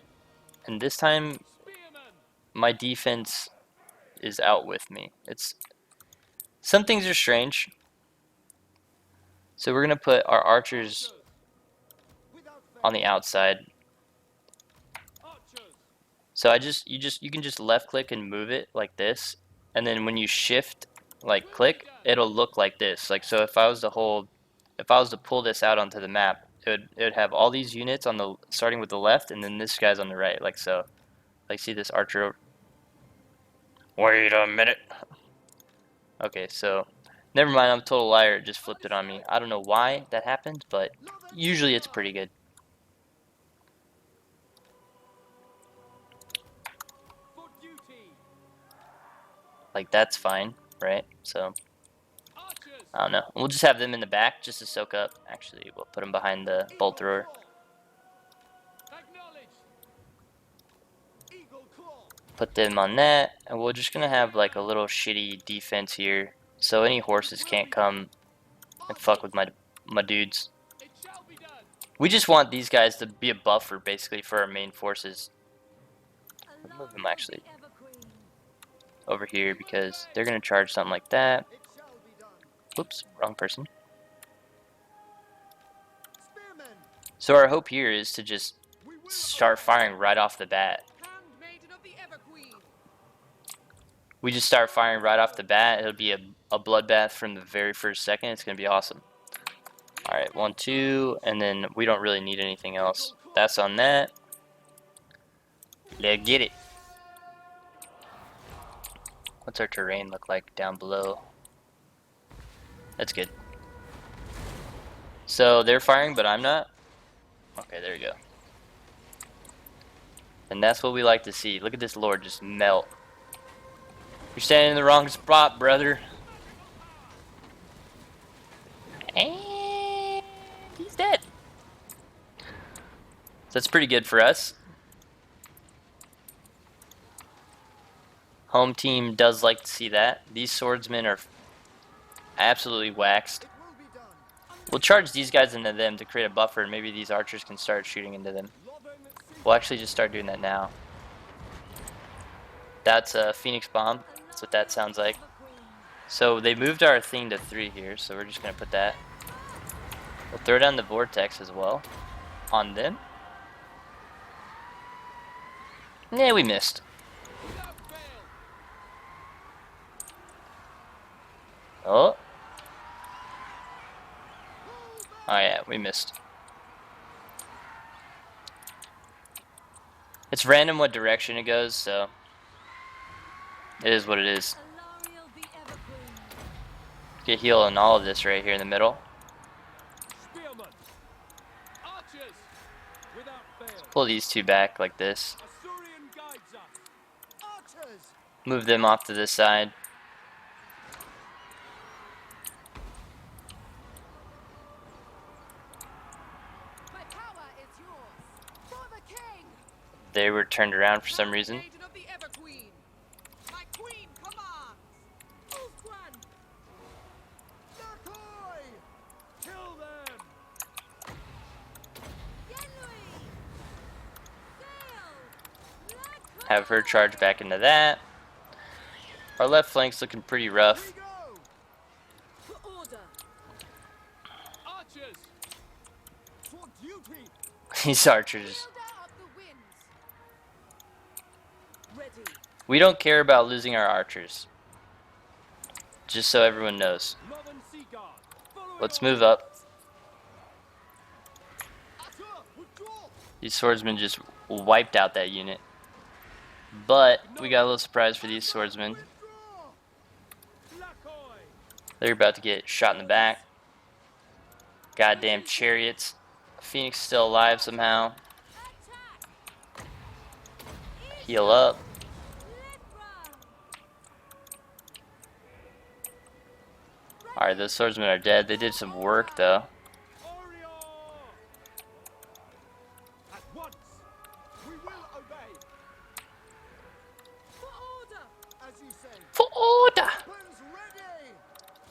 and this time my defense is out with me. Some things are strange. So we're gonna put our archers on the outside. So you can just left click and move it like this, and then when you shift like click, it'll look like this. Like so if I was to pull this out onto the map, it would have all these units on the starting with the left and then this guy's on the right, like so. Like see this archer over. Wait a minute. Okay, so never mind, I'm a total liar, it just flipped it on me. I don't know why that happened, but usually it's pretty good. Like that's fine, right? So I don't know. We'll just have them in the back just to soak up. Actually, we'll put them behind the bolt thrower. Put them on that, and we're just gonna have like a little shitty defense here, so any horses can't come and fuck with my dudes. We just want these guys to be a buffer, basically, for our main forces. I'll move them actually over here because they're gonna charge something like that. Oops, wrong person. So our hope here is to just start firing right off the bat. We just start firing right off the bat. It'll be a bloodbath from the very first second. It's gonna be awesome. Alright, 1, 2, and then we don't really need anything else. That's on that. Let's get it. What's our terrain look like down below? That's good. So they're firing, but I'm not? Okay, there we go. And that's what we like to see. Look at this lord just melt. You're standing in the wrong spot, brother. And he's dead. So that's pretty good for us. Home team does like to see that. These swordsmen are absolutely waxed. It will be done. We'll charge these guys into them to create a buffer, and maybe these archers can start shooting into them. Loven We'll actually just start doing that now. That's a Phoenix Bomb. That's what that sounds like. So they moved our thing to 3 here, so we're just going to put that. We'll throw down the Vortex as well on them. Yeah, we missed. without fail. Oh. Oh yeah, we missed. It's random what direction it goes, so it is what it is. Alarielle the Evergreen. Get heal on all of this right here in the middle. Spearmen. Archers. Without fail. Pull these two back like this. Assyrian guides us. Archers. Move them off to this side. My power is yours. For the king. They were turned around for some reason. Maiden of the Everqueen. My queen commands. Ulfran. Nakoi. Kill them. Yenui. Sail. Lakoi. Have her charge back into that. Our left flank's looking pretty rough. We go. For order. Archers. For duty. These archers. Builder of the winds. Ready. We don't care about losing our archers. Just so everyone knows. Loven Seaguard. Following Let's orders. move up. Atta, withdraw. These swordsmen just wiped out that unit. But we got a little surprise for these swordsmen. Withdraw. Lakoi. They're about to get shot in the back. Goddamn chariots. Phoenix still alive somehow. Attack. Heal up. Alright, those swordsmen are dead. They did some work though. Orior. At once. We will obey. For order. As you say. For order! Weapons ready.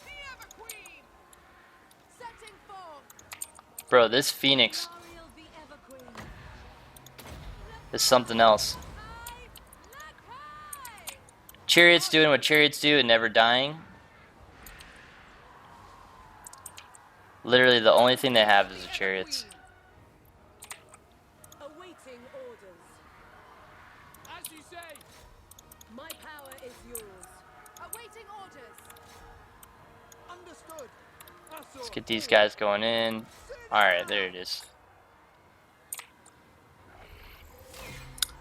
The Everqueen. Setting forth. Bro, this Phoenix Alarielle the Evergreen. is something else. Lakoi. Chariots doing what chariots do and never dying. Literally the only thing they have is the chariots. Awaiting orders. As you say. My power is yours. Awaiting orders. Understood. Let's get these guys going in. Alright, there it is.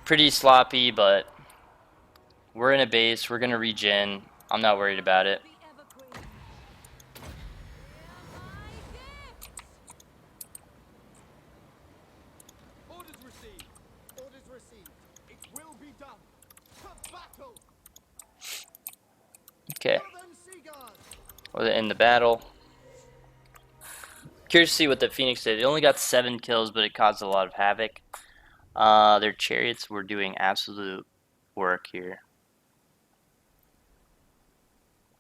Pretty sloppy, but we're in a base. We're going to regen. I'm not worried about it. The Evergreen. Hear my gifts. Orders received. Orders received. It will be done. To battle. Okay, Loven Seaguard. we're in the battle. Curious to see what the Phoenix did. It only got 7 kills, but it caused a lot of havoc. Their chariots were doing absolute work here.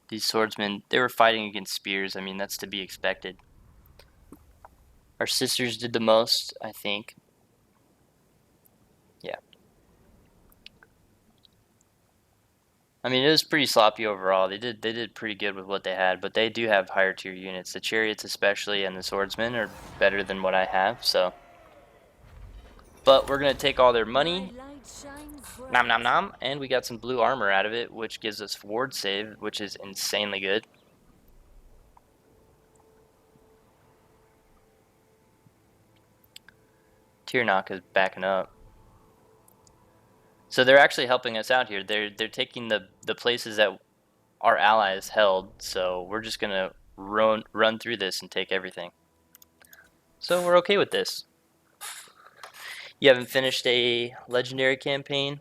These swordsmen, they were fighting against spears. I mean, that's to be expected. Our sisters did the most, I think. Yeah. I mean, it was pretty sloppy overall. They did pretty good with what they had, but they do have higher tier units. The chariots especially and the swordsmen are better than what I have, so. But we're going to take all their money. My light shines bright. Nom nom nom. And we got some blue armor out of it, which gives us ward save, which is insanely good. Tyrnok is backing up. So they're actually helping us out here. They're taking the places that our allies held, so we're just gonna run through this and take everything. So we're okay with this. You haven't finished a legendary campaign?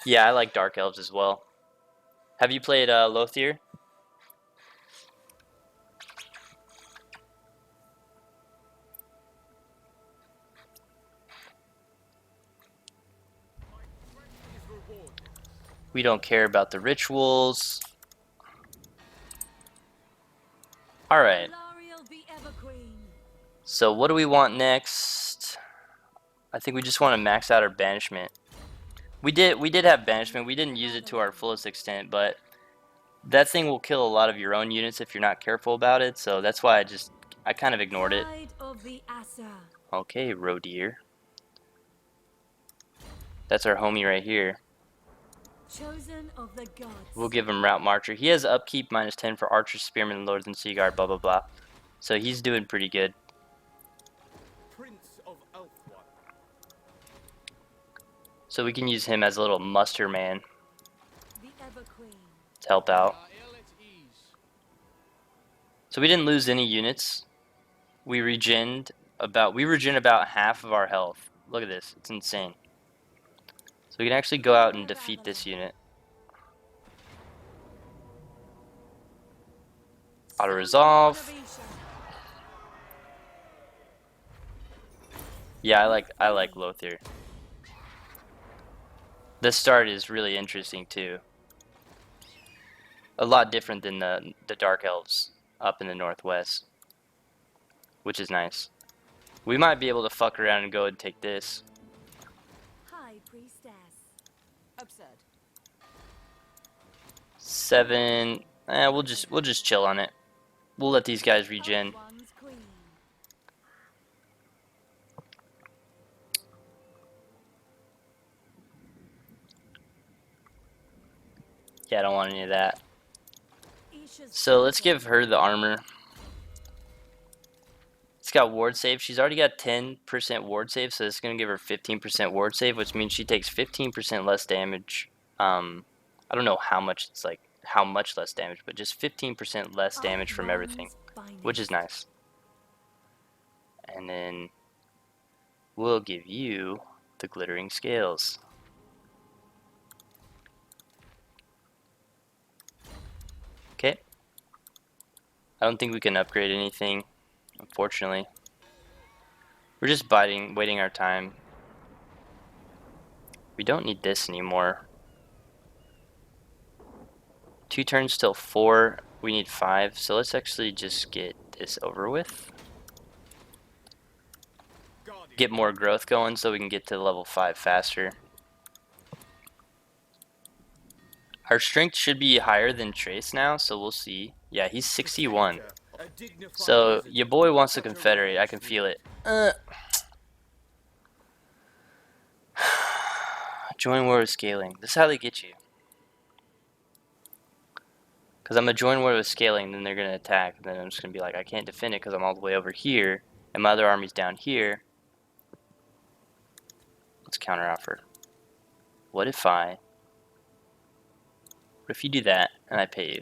Yeah, I like Dark Elves as well. Have you played Lothier? We don't care about the rituals. Alright. Alarielle be ever queen. So what do we want next? I think we just want to max out our banishment. We did have banishment. We didn't use it to our fullest extent, but that thing will kill a lot of your own units if you're not careful about it. So that's why I kind of ignored it. Pride of the Asa. Okay, Rodeer. That's our homie right here. Chosen of the gods. We'll give him Route Marcher. He has upkeep -10 for Archer, Spearman, Lords, and Sea Guard, blah blah blah. So he's doing pretty good. Prince of Elfwan. So we can use him as a little muster man The ever queen. to help out. Ill at ease. So we didn't lose any units. We regen about half of our health. Look at this, it's insane. So we can actually go out and defeat this unit. Auto resolve. Yeah, I like Lothar. The start is really interesting too. A lot different than the Dark Elves up in the northwest, which is nice. We might be able to fuck around and go and take this. High priestess. Absurd. 7. We'll just chill on it. We'll let these guys regen. One's queen. Yeah, I don't want any of that. Isha's So let's give her the armor. It's got ward save. She's already got 10% ward save, so it's gonna give her 15% ward save, which means she takes 15% less damage. I don't know how much it's like, how much less damage, but just 15% less damage from everything, which is nice. And then we'll give you the glittering scales. Okay. I don't think we can upgrade anything, unfortunately. We're just waiting our time. We don't need this anymore. 2 turns till 4. We need 5, so let's actually just get this over with. Get more growth going so we can get to level 5 faster. Our strength should be higher than Trace now, so we'll see. Yeah, he's 61. So your boy wants to confederate. I can feel it. Join war with scaling. This is how they get you. Because I'm going to join war with scaling, then they're going to attack. And then I'm just going to be like, I can't defend it because I'm all the way over here. And my other army's down here. Let's counteroffer. What if you do that and I pay you?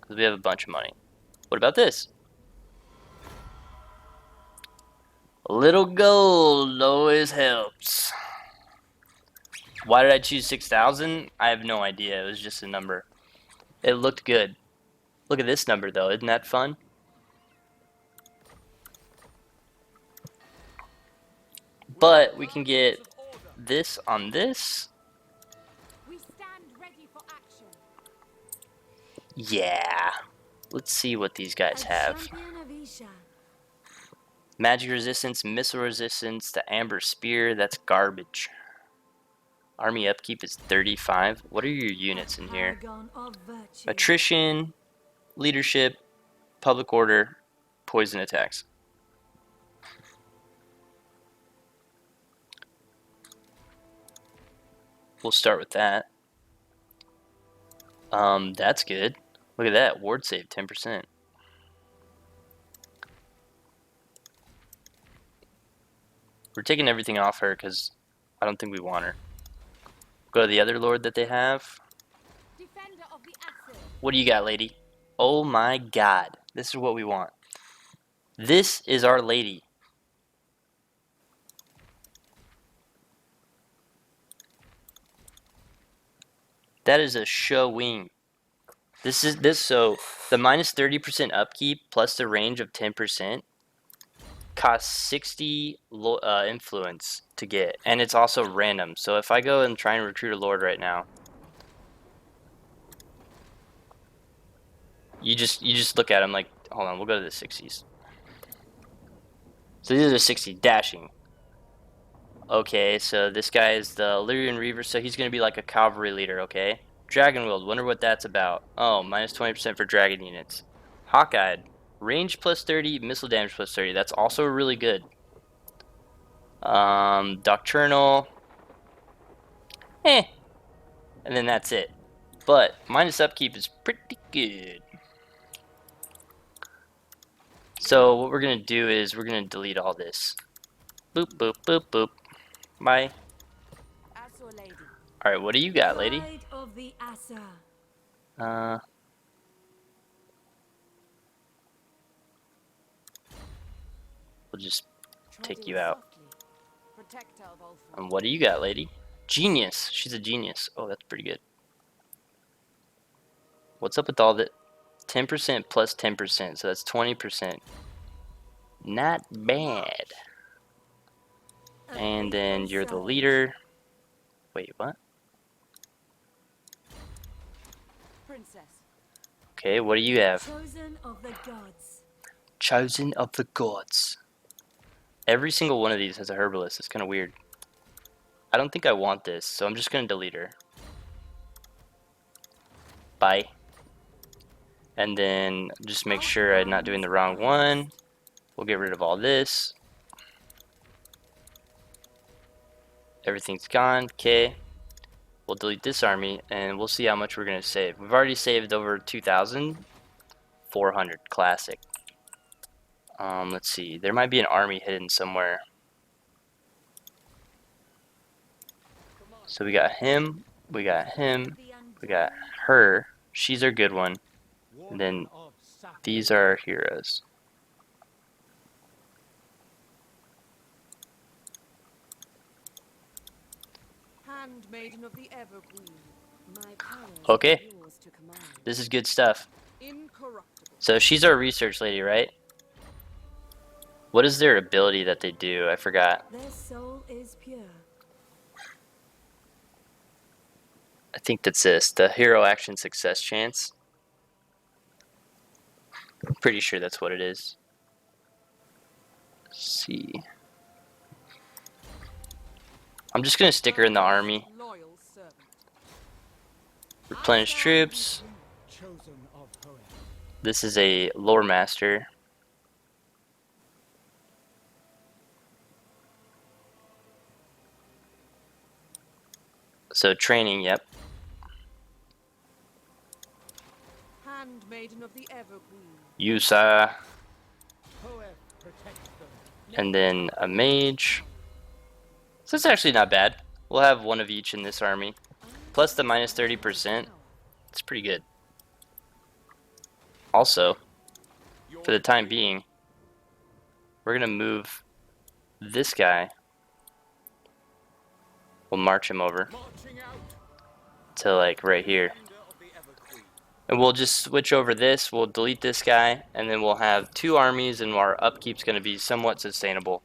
Because we have a bunch of money. What about this? A little gold always helps. Why did I choose 6,000? I have no idea. It was just a number. It looked good. Look at this number though. Isn't that fun? But we can get this on this. We stand ready for action. Yeah. Let's see what these guys A have. champion of Isha. Magic resistance, missile resistance, the amber spear. That's garbage. Army upkeep is 35. What are your units in here? Paragon of virtue. Attrition, leadership, public order, poison attacks. We'll start with that. That's good. Look at that, ward save 10%. We're taking everything off her because I don't think we want her. Go to the other lord that they have. Defender of the acid. What do you got, lady? Oh my god. This is what we want. This is our lady. That is a showing. So the minus 30% upkeep plus the range of 10% costs 60 influence to get, and it's also random. So if I go and try and recruit a lord right now, you just look at him like, hold on, we'll go to the 60s. So these are the 60 dashing. Okay, so this guy is the Illyrian Reaver, so he's gonna be like a cavalry leader. Okay, Dragon Wield, wonder what that's about. Oh, minus 20% for dragon units. Hawkeyed, range plus 30, missile damage plus 30. That's also really good. Doctrinal, and then that's it. But minus upkeep is pretty good. So what we're gonna do is we're gonna delete all this. Boop boop boop boop. Bye. All right, what do you got, lady? Pride of the Asa. We'll just take you out. Protect our Volfra. And what do you got, lady? Genius. She's a genius. Oh, that's pretty good. What's up with all the 10% plus 10%? So that's 20%. Not bad. And then you're the leader. Wait, what? Princess. Okay, what do you have? Chosen of the gods. Chosen of the gods. Every single one of these has a herbalist. It's kind of weird. I don't think I want this, so I'm just going to delete her. Bye. And then just make sure I'm not doing the wrong one. We'll get rid of all this. Everything's gone. Okay. We'll delete this army, and we'll see how much we're going to save. We've already saved over 2,400. Classic. Let's see. There might be an army hidden somewhere. So we got him. We got him. We got her. She's our good one. And then these are our heroes. Handmaiden of the Evergreen. My power Okay. is yours to command. This is good stuff. Incorruptible. So she's our research lady, right? What is their ability that they do? I forgot. Their soul is pure. I think that's this. The hero action success chance. I'm pretty sure that's what it is. Let's see. I'm just gonna stick her in the army. Loyal servant. Replenish troops. Chosen of Hoenn. This is a lore master. So training, yep. Handmaiden of the Evergreen. Yusa. Hoenn protects them. And then a mage. So it's actually not bad. We'll have one of each in this army. Plus the minus 30%. It's pretty good. Also, for the time being, we're going to move this guy. We'll march him over Marching out. to like right here. Defender of the Everqueen. And we'll just switch over this. We'll delete this guy. And then we'll have two armies and our upkeep's going to be somewhat sustainable.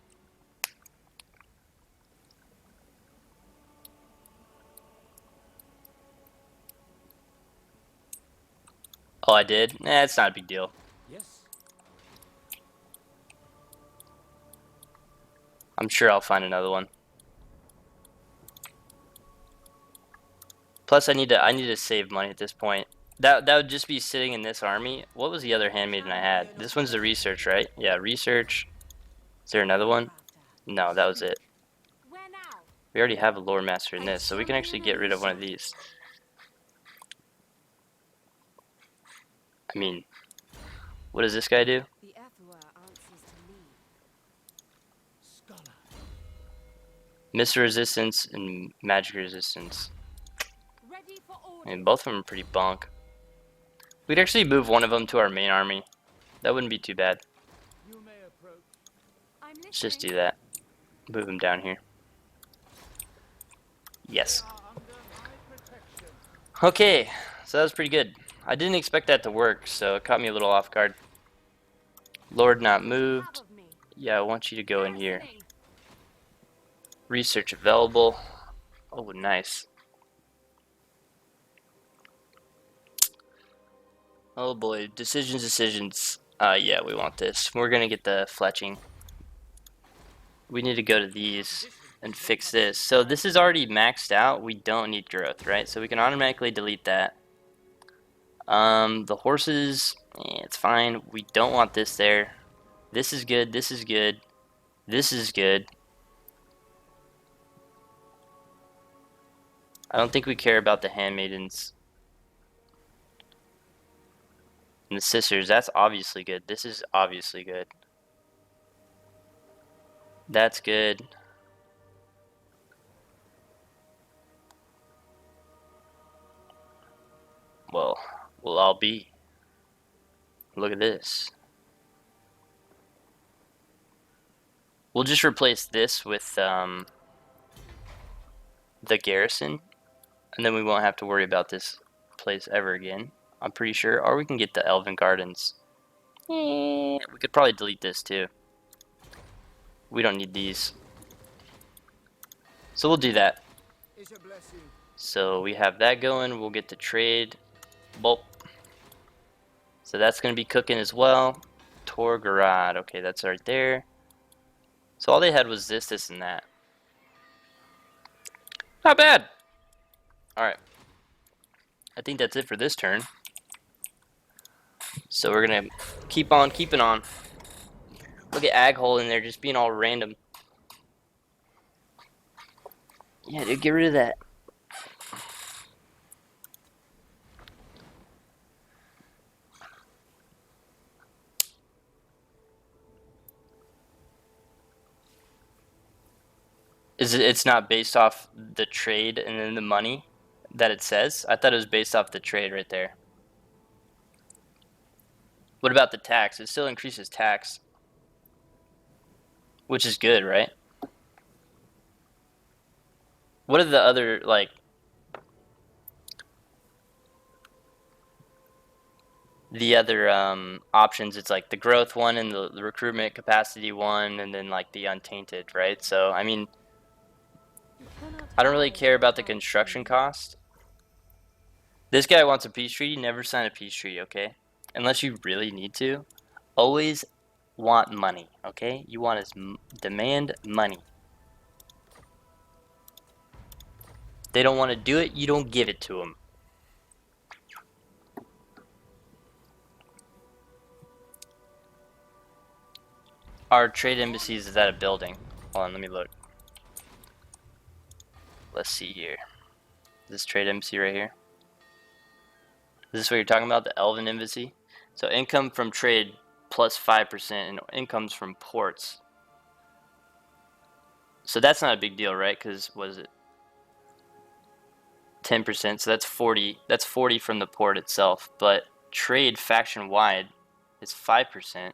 Oh, I did? Nah, it's not a big deal. Yes. I'm sure I'll find another one. Plus, I need to save money at this point. That would just be sitting in this army. What was the other handmaiden I had? This one's the research, right? Yeah, research. Is there another one? No, that was it. Where now? We already have a lore master in this, so we can actually get rid of one of these. I mean, what does this guy do? The Ephua answers to me. Scholar. Missile resistance and magic resistance. Ready for I order. mean, both of them are pretty bonk. We'd actually move one of them to our main army. That wouldn't be too bad. You may approach. I'm Let's just listening. do that. Move him down here. Yes. They are under my protection. Okay, so that was pretty good. I didn't expect that to work, so it caught me a little off guard. Lord not moved. Have of me. Yeah, I want you to go in here. Garrisoning. Research available. Oh, nice. Oh boy, decisions. Yeah, we want this. We're gonna get the fletching. We need to go to these and fix this. So this is already maxed out. We don't need growth, right? So we can automatically delete that. The horses, it's fine. We don't want this there. This is good. This is good. This is good. I don't think we care about the handmaidens and the sisters. That's obviously good. This is obviously good. That's good. Well, we'll all be. Look at this. We'll just replace this with the garrison, and then we won't have to worry about this place ever again. I'm pretty sure. Or we can get the Elven Gardens. We could probably delete this too. We don't need these. So we'll do that. It's a blessing. So we have that going. We'll get the trade. Bulb. So that's going to be cooking as well. Torgarad. Okay, that's right there. So all they had was this, this, and that. Not bad. Alright. I think that's it for this turn. So we're going to keep on keeping on. Look at Aghole in there just being all random. Yeah, dude, get rid of that. It's not based off the trade and then the money that it says? I thought it was based off the trade right there. What about the tax? It still increases tax. Which is good, right? What are the other, like... The other options? It's like the growth one and the recruitment capacity one and then like the untainted, right? So, I mean... I don't really care about the construction cost. This guy wants a peace treaty. Never sign a peace treaty, okay? Unless you really need to. Always want money, okay? You want to demand money. They don't want to do it, you don't give it to them. Our trade embassies is at a building. Hold on, let me look. Let's see here. This trade embassy right here. Is this what you're talking about? The Elven embassy? So income from trade plus 5% and incomes from ports. So that's not a big deal, right? Because what is it? 10%. So that's 40. That's 40 from the port itself. But trade faction wide is 5%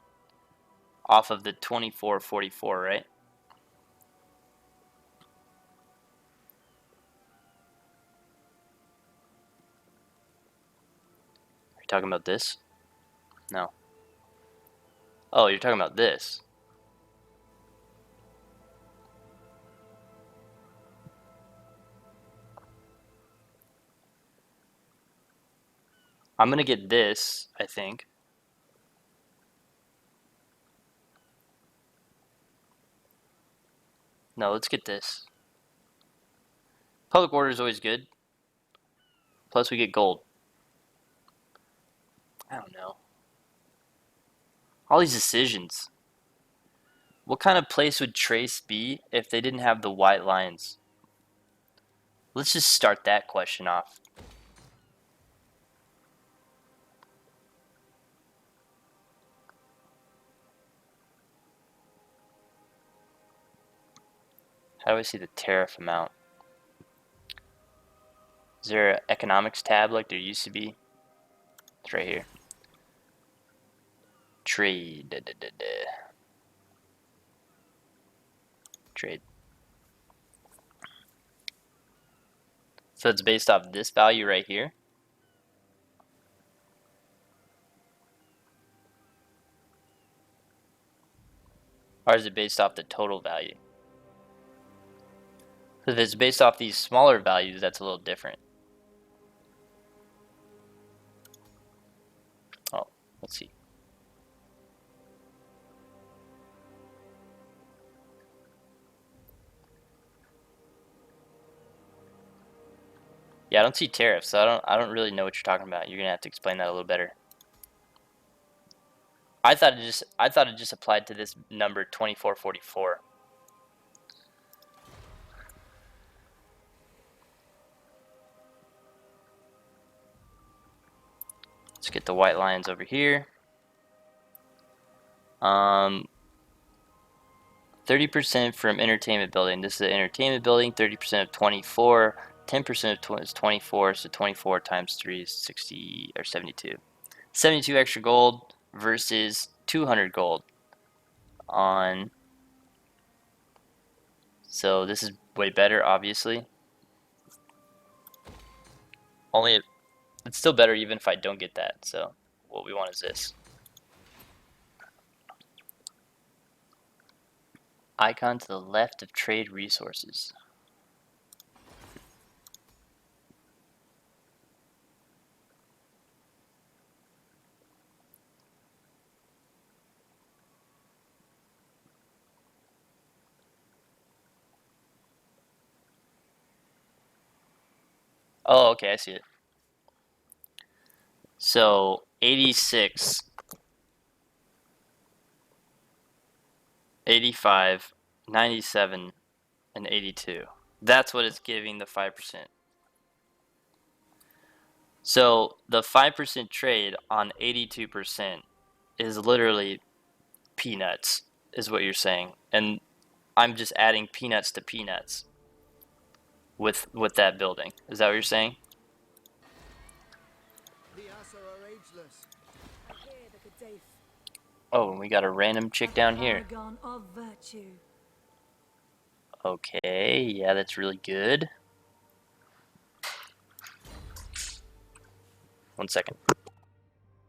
off of the 2444, right? Are you talking about this? No. Oh, you're talking about this. I'm gonna get this, I think. No, let's get this. Public order is always good. Plus we get gold. I don't know. All these decisions. What kind of place would Trace be if they didn't have the white lions? Let's just start that question off. How do I see the tariff amount? Is there an economics tab like there used to be? It's right here. Trade. Trade. So it's based off this value right here. Or is it based off the total value? If it's based off these smaller values, that's a little different. Oh, let's see. Yeah, I don't see tariffs, so I don't really know what you're talking about. You're gonna have to explain that a little better. I thought it just applied to this number 2444. Let's get the white lines over here. 30% from entertainment building. This is an entertainment building. 30% of 24. 10% of is 24. So 24 times 3 is 60 or 72. 72 extra gold versus 200 gold on. So this is way better, obviously. Only it's still better even if I don't get that. So what we want is this. Icon to the left of trade resources. Oh, okay, I see it. So 86, 85, 97, and 82. That's what it's giving the 5%. So the 5% trade on 82% is literally peanuts, is what you're saying. And I'm just adding peanuts to peanuts with that building. Is that what you're saying? The Asa are ageless. I hear the Gaddafi, Oh, and we got a random chick down here. paragon of virtue. Okay, yeah, that's really good. 1 second.